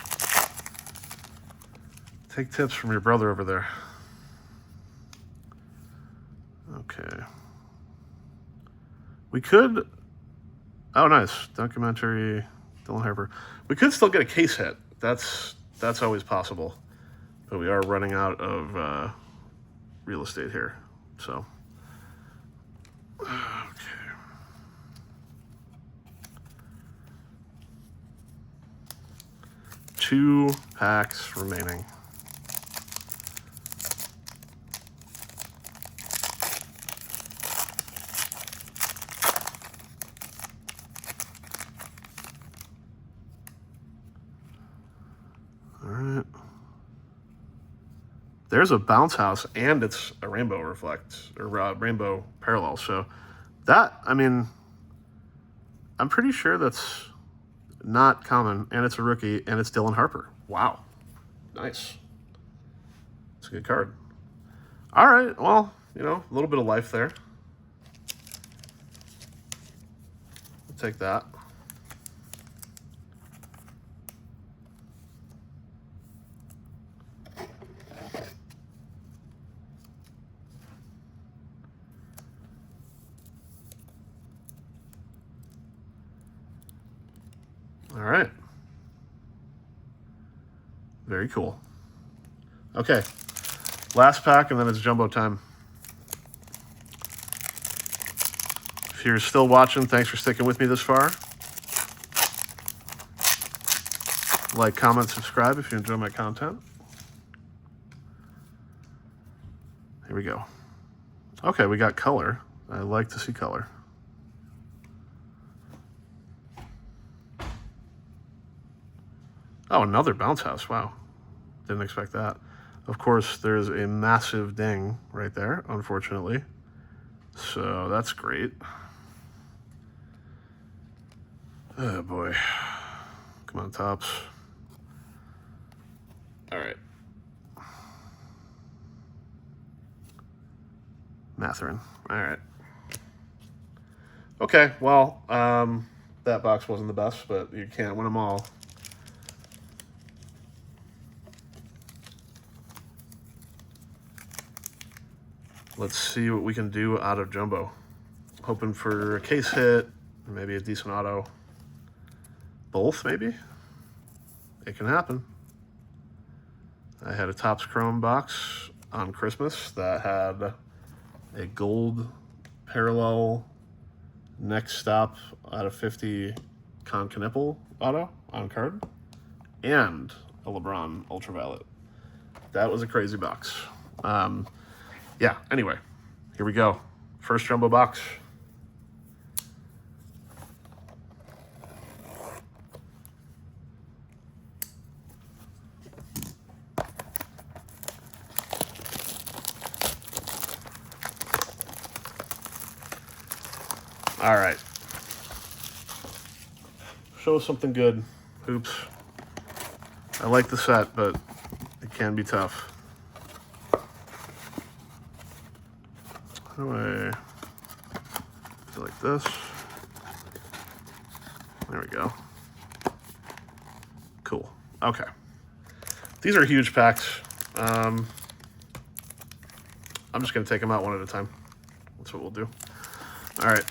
Take tips from your brother over there. Okay. We could... Oh, nice. Documentary, Dylan Harper. We could still get a case hit. That's always possible. But we are running out of real estate here. So... Okay. 2 packs remaining. All right. There's a bounce house, and it's a rainbow reflect, or rainbow parallel. So that, I mean, I'm pretty sure that's not common, and it's a rookie, and it's Dylan Harper. Wow. Nice. It's a good card. All right, well, a little bit of life there. We'll take that. All right. Very cool. Okay. Last pack, and then it's Jumbo time. If you're still watching, thanks for sticking with me this far. Like, comment, subscribe if you enjoy my content. Here we go. Okay, we got color. I like to see color. Oh, another bounce house. Wow. Didn't expect that. Of course, there's a massive ding right there, unfortunately. So that's great. Oh, boy. Come on, Topps. All right. Matherin. All right. Okay, well, that box wasn't the best, but you can't win them all. Let's see what we can do out of Jumbo. Hoping for a case hit, maybe a decent auto. Both, maybe? It can happen. I had a Topps Chrome box on Christmas that had a gold parallel next stop out of 50 Con Knipple auto on card, and a LeBron Ultraviolet. That was a crazy box. Yeah, anyway, here we go. First Jumbo box. All right. Show us something good. Oops. I like the set, but it can be tough. How do I do like this? There we go. Cool. Okay. These are huge packs. I'm just going to take them out one at a time. That's what we'll do. All right.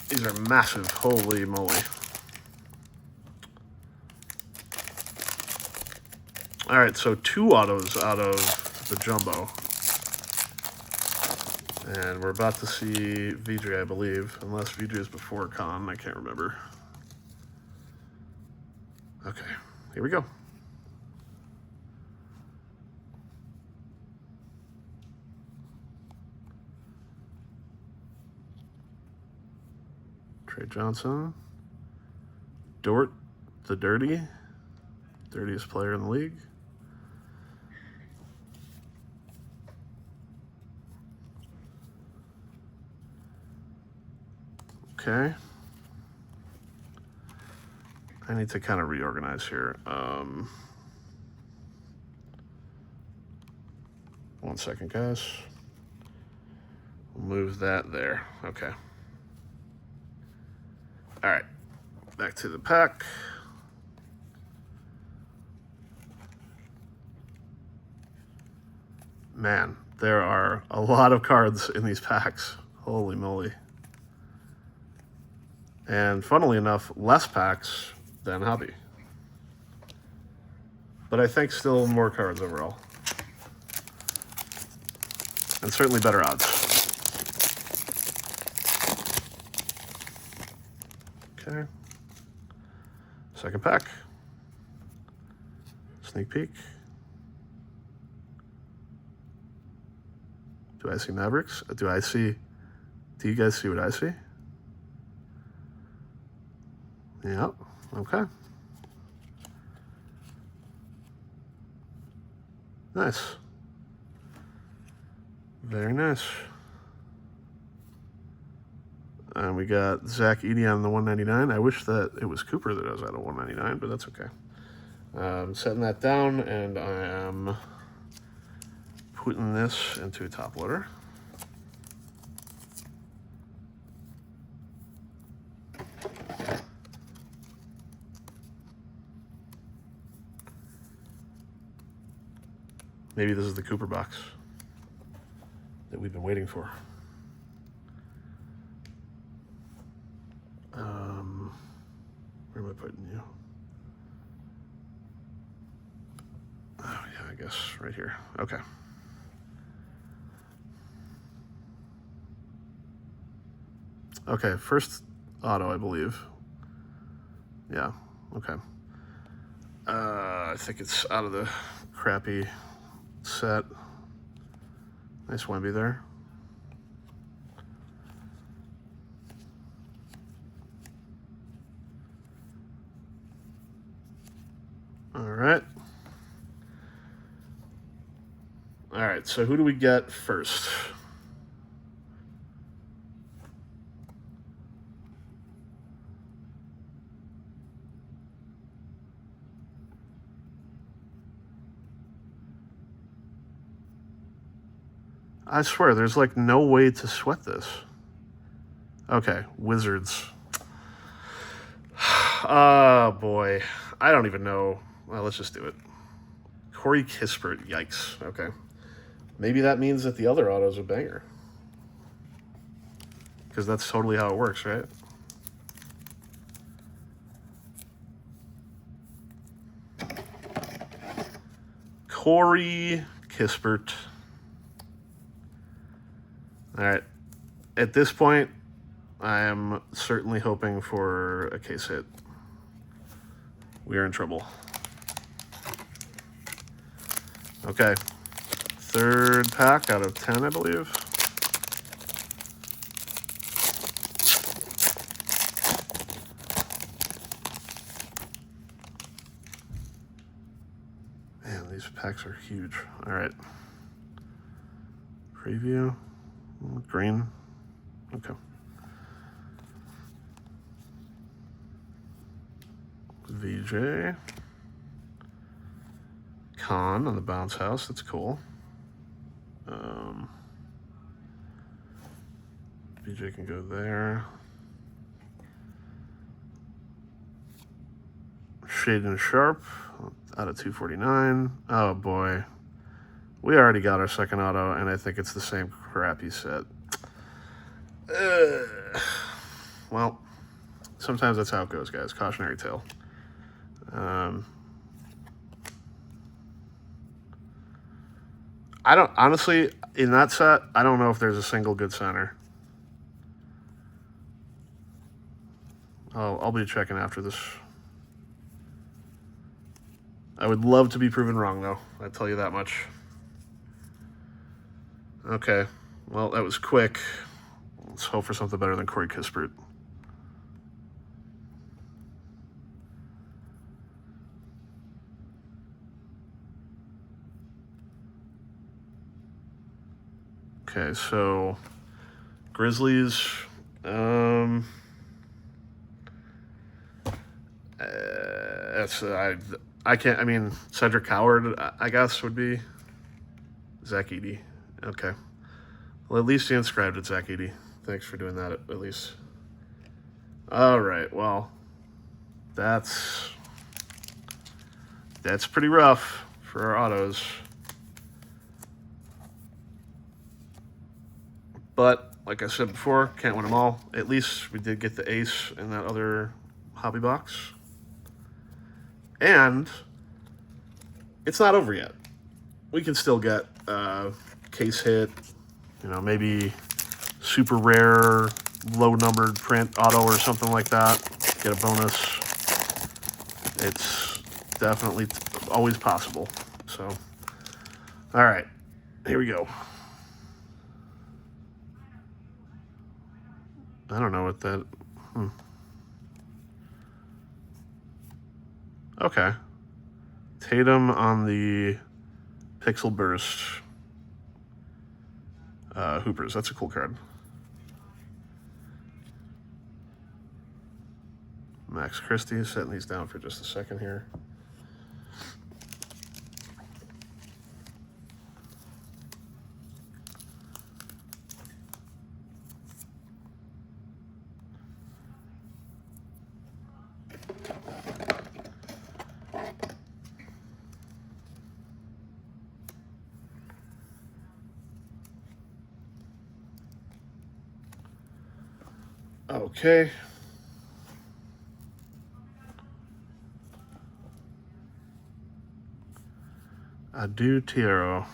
These are massive. Holy moly. All right, so 2 autos out of the jumbo. And we're about to see VJ, I believe. Unless VJ is before Con. I can't remember. Okay. Here we go. Trey Johnson. Dort, the dirtiest player in the league. Okay. I need to kind of reorganize here. 1 second, guys. We'll move that there. Okay. All right. Back to the pack. Man, there are a lot of cards in these packs. Holy moly. And funnily enough, less packs than Hobby. But I think still more cards overall. And certainly better odds. Okay. Second pack. Sneak peek. Do I see Mavericks? Do you guys see what I see? Yep. Okay. Nice. Very nice. And we got Zach Edey on the 199. I wish that it was Cooper that was at a 199, but that's okay. Setting that down, and I am putting this into a top loader. Maybe this is the Cooper box that we've been waiting for. Where am I putting you? Oh, yeah, I guess right here. Okay. Okay, first auto, I believe. Yeah, okay. I think it's out of the crappy set. Nice Wemby there. All right, so who do we get first? I swear, there's like no way to sweat this. Okay, Wizards. Oh, boy. I don't even know. Well, let's just do it. Corey Kispert, yikes. Okay. Maybe that means that the other auto's a banger. Because that's totally how it works, right? Corey Kispert. All right. At this point, I am certainly hoping for a case hit. We are in trouble. Okay. Third pack out of 10, I believe. Man, these packs are huge. All right. Preview. Green. Okay. VJ. Con on the bounce house. That's cool. VJ can go there. Shaden Sharp out of 249. Oh boy. We already got our second auto, and I think it's the same crappy set. Well, sometimes that's how it goes, guys. Cautionary tale. I don't, honestly, in that set, I don't know if there's a single good center. I'll be checking after this. I would love to be proven wrong, though. I tell you that much. Okay. Well, that was quick. Let's hope for something better than Corey Kispert. Okay, so Grizzlies. That's I can't. I mean, Cedric Howard, I guess, would be Zach Edey. Okay. Well, at least you inscribed it, Zach Edey. Thanks for doing that, at least. All right. Well, that's pretty rough for our autos. But like I said before, can't win them all. At least we did get the ace in that other hobby box. And it's not over yet. We can still get case hit, maybe super rare, low numbered print auto or something like that. Get a bonus. It's definitely always possible. So, all right, here we go. I don't know what that. Okay. Tatum on the Pixel Burst Hoopers. That's a cool card. Max Christie, setting these down for just a second here. Okay. Adu Tiero.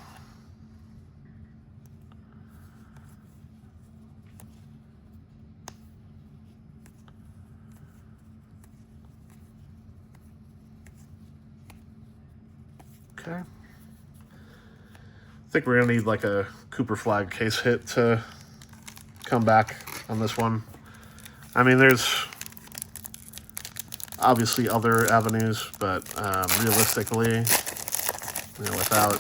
Okay. I think we're going to need like a Cooper Flag case hit to come back on this one. I mean, there's obviously other avenues, but realistically, without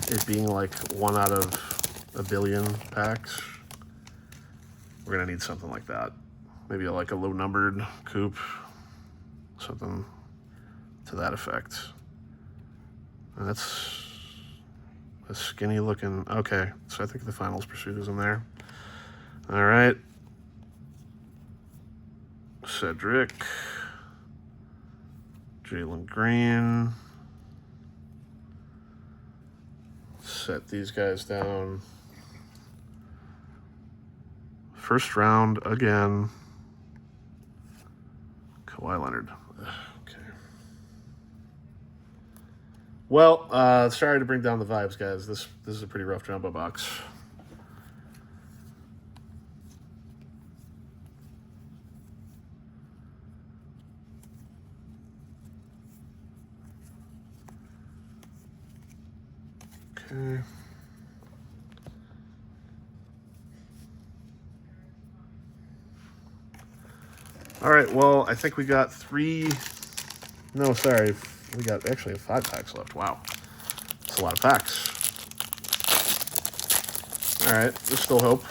it being like 1 out of a billion packs, we're going to need something like that. Maybe like a low-numbered coupe, something to that effect. And that's a skinny-looking... Okay, so I think the Finals Pursuit is in there. All right. Cedric. Jalen Green. Set these guys down. First round again. Kawhi Leonard. Okay. Well, sorry to bring down the vibes, guys. This is a pretty rough jumbo box. Okay. All right, well, I think we got 3... No, sorry. We got actually 5 packs left. Wow. That's a lot of packs. All right, there's still hope.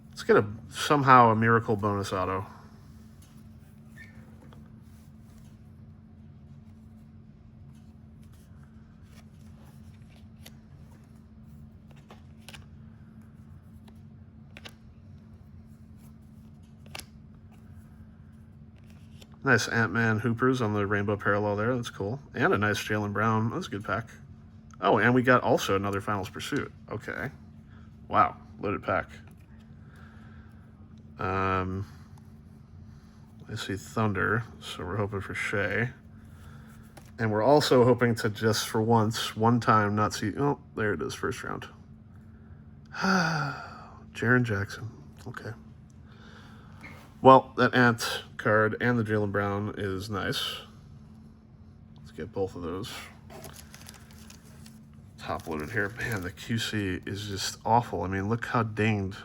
Let's get somehow a miracle bonus auto. Nice Ant-Man Hoopers on the Rainbow Parallel there. That's cool. And a nice Jaylen Brown. That's a good pack. Oh, and we got also another Finals Pursuit. Okay. Wow. Loaded pack. I see Thunder, so we're hoping for Shea. And we're also hoping to just for once, one time, not see... Oh, there it is, first round. Jaren Jackson. Okay. Well, that Ant card and the Jaylen Brown is nice. Let's get both of those. Top loaded here. Man, the QC is just awful. I mean, look how dinged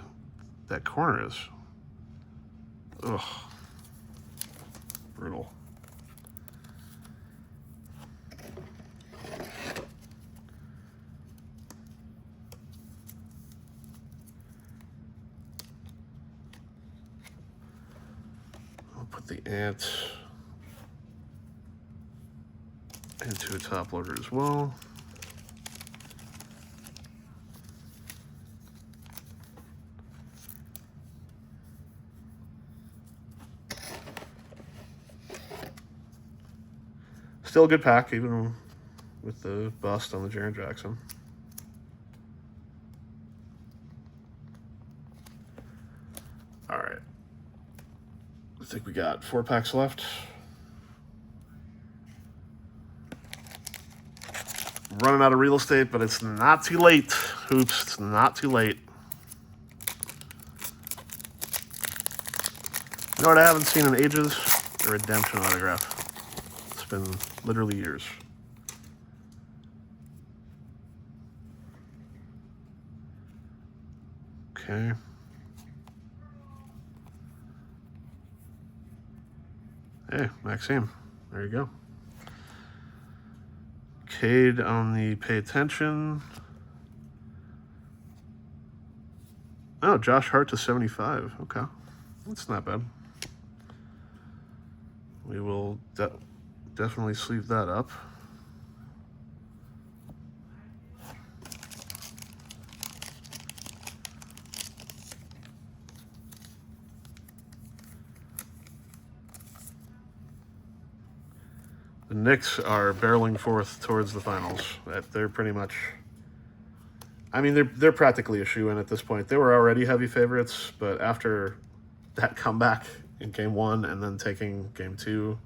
that corner is. Ugh. Brutal. I'll put the Ant into a top loader as well. Still a good pack, even with the bust on the Jaren Jackson. All right. I think we got 4 packs left. Running out of real estate, but it's not too late. Hoops, it's not too late. You know what I haven't seen in ages? A redemption autograph. It's been literally years. Okay. Hey, Maxime. There you go. Cade on the pay attention. Oh, Josh Hart to 75. Okay. That's not bad. We will definitely sleeve that up. The Knicks are barreling forth towards the finals. They're pretty much... I mean, they're practically a shoe-in at this point. They were already heavy favorites, but after that comeback in Game 1 and then taking Game 2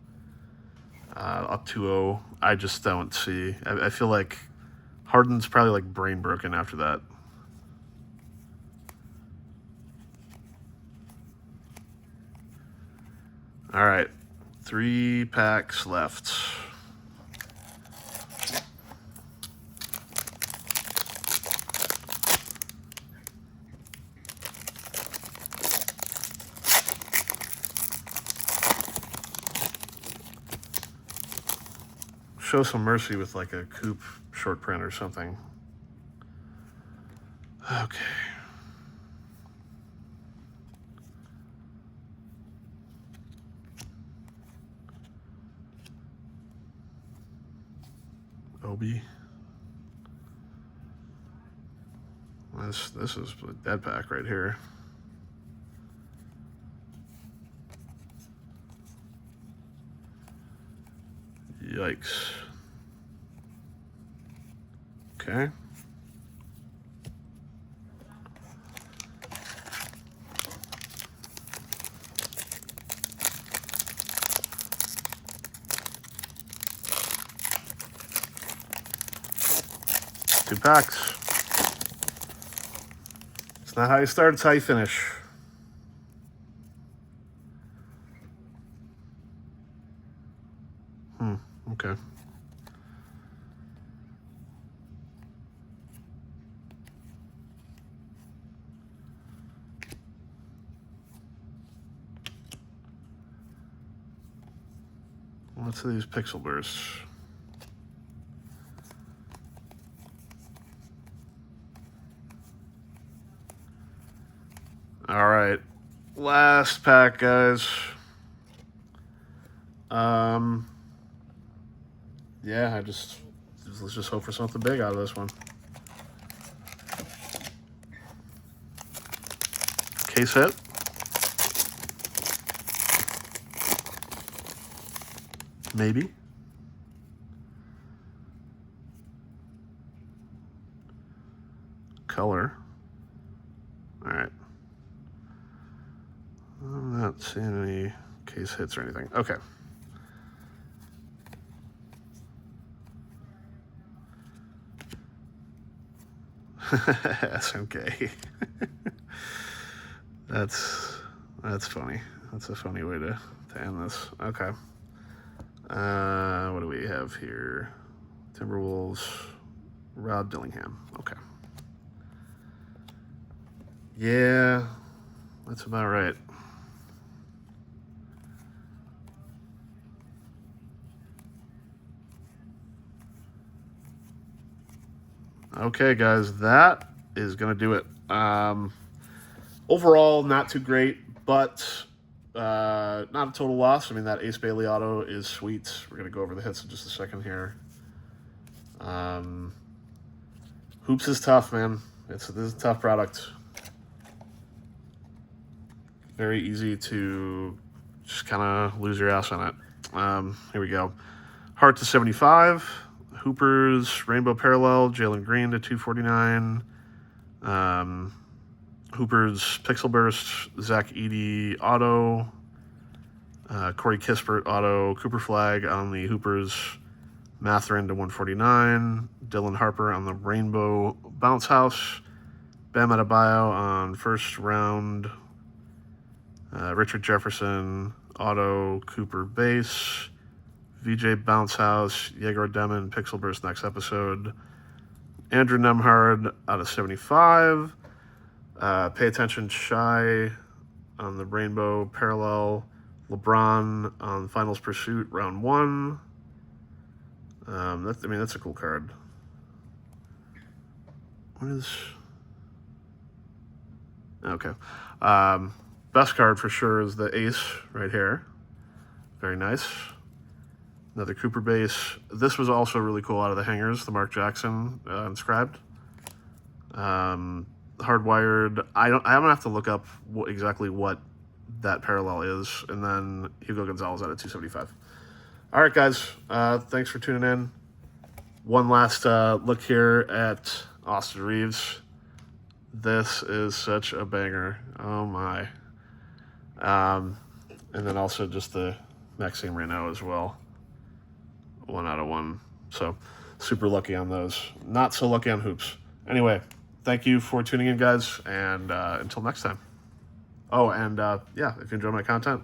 up 2-0, I just don't see... I feel like Harden's probably like brain broken after that. All right. 3 packs left. Show some mercy with like a coupe short print or something. Okay. Obi. This is a dead pack right here. Yikes. Okay. Two packs. It's not how you start, it's how you finish. Okay. What's these pixel bursts? All right, last pack, guys. Yeah, let's just hope for something big out of this one. Case hit. maybe. Color. All right. I'm not seeing any case hits or anything. Okay. SMK. That's funny. That's a funny way to end this. Okay. What do we have here? Timberwolves, Rob Dillingham. Okay. Yeah, that's about right. Okay, guys, that is going to do it. Overall, not too great, but not a total loss. I mean, that Ace Bailey auto is sweet. We're going to go over the hits in just a second here. Hoops is tough, man. This is a tough product. Very easy to just kind of lose your ass on it. Here we go. Hart to 75. Hoopers, Rainbow Parallel, Jalen Green to 249. Hoopers, Pixel Burst, Zach Edey auto. Corey Kispert auto. Cooper Flag on the Hoopers. Mathurin to 149. Dylan Harper on the Rainbow Bounce House. Bam Adebayo on first round. Richard Jefferson auto. Cooper base. VJ Bounce House, Yegor Demon, Pixel Burst next episode. Andrew Nemhard out of 75. Pay attention, Shy on the Rainbow Parallel. LeBron on Finals Pursuit, round 1. That's a cool card. What is... Okay. Best card for sure is the Ace right here. Very nice. Another Cooper base. This was also really cool out of the hangers, the Mark Jackson inscribed. Hardwired. I'm gonna have to look up exactly what that parallel is, and then Hugo Gonzalez out of 275. All right, guys. Thanks for tuning in. One last look here at Austin Reaves. This is such a banger. Oh my. And then also just the Maxime Renault as well. 1 out of 1. So super lucky on those. Not so lucky on hoops. Anyway, thank you for tuning in, guys, and until next time. Oh, and yeah, if you enjoy my content,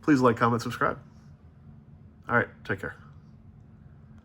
please like, comment, subscribe. All right, take care.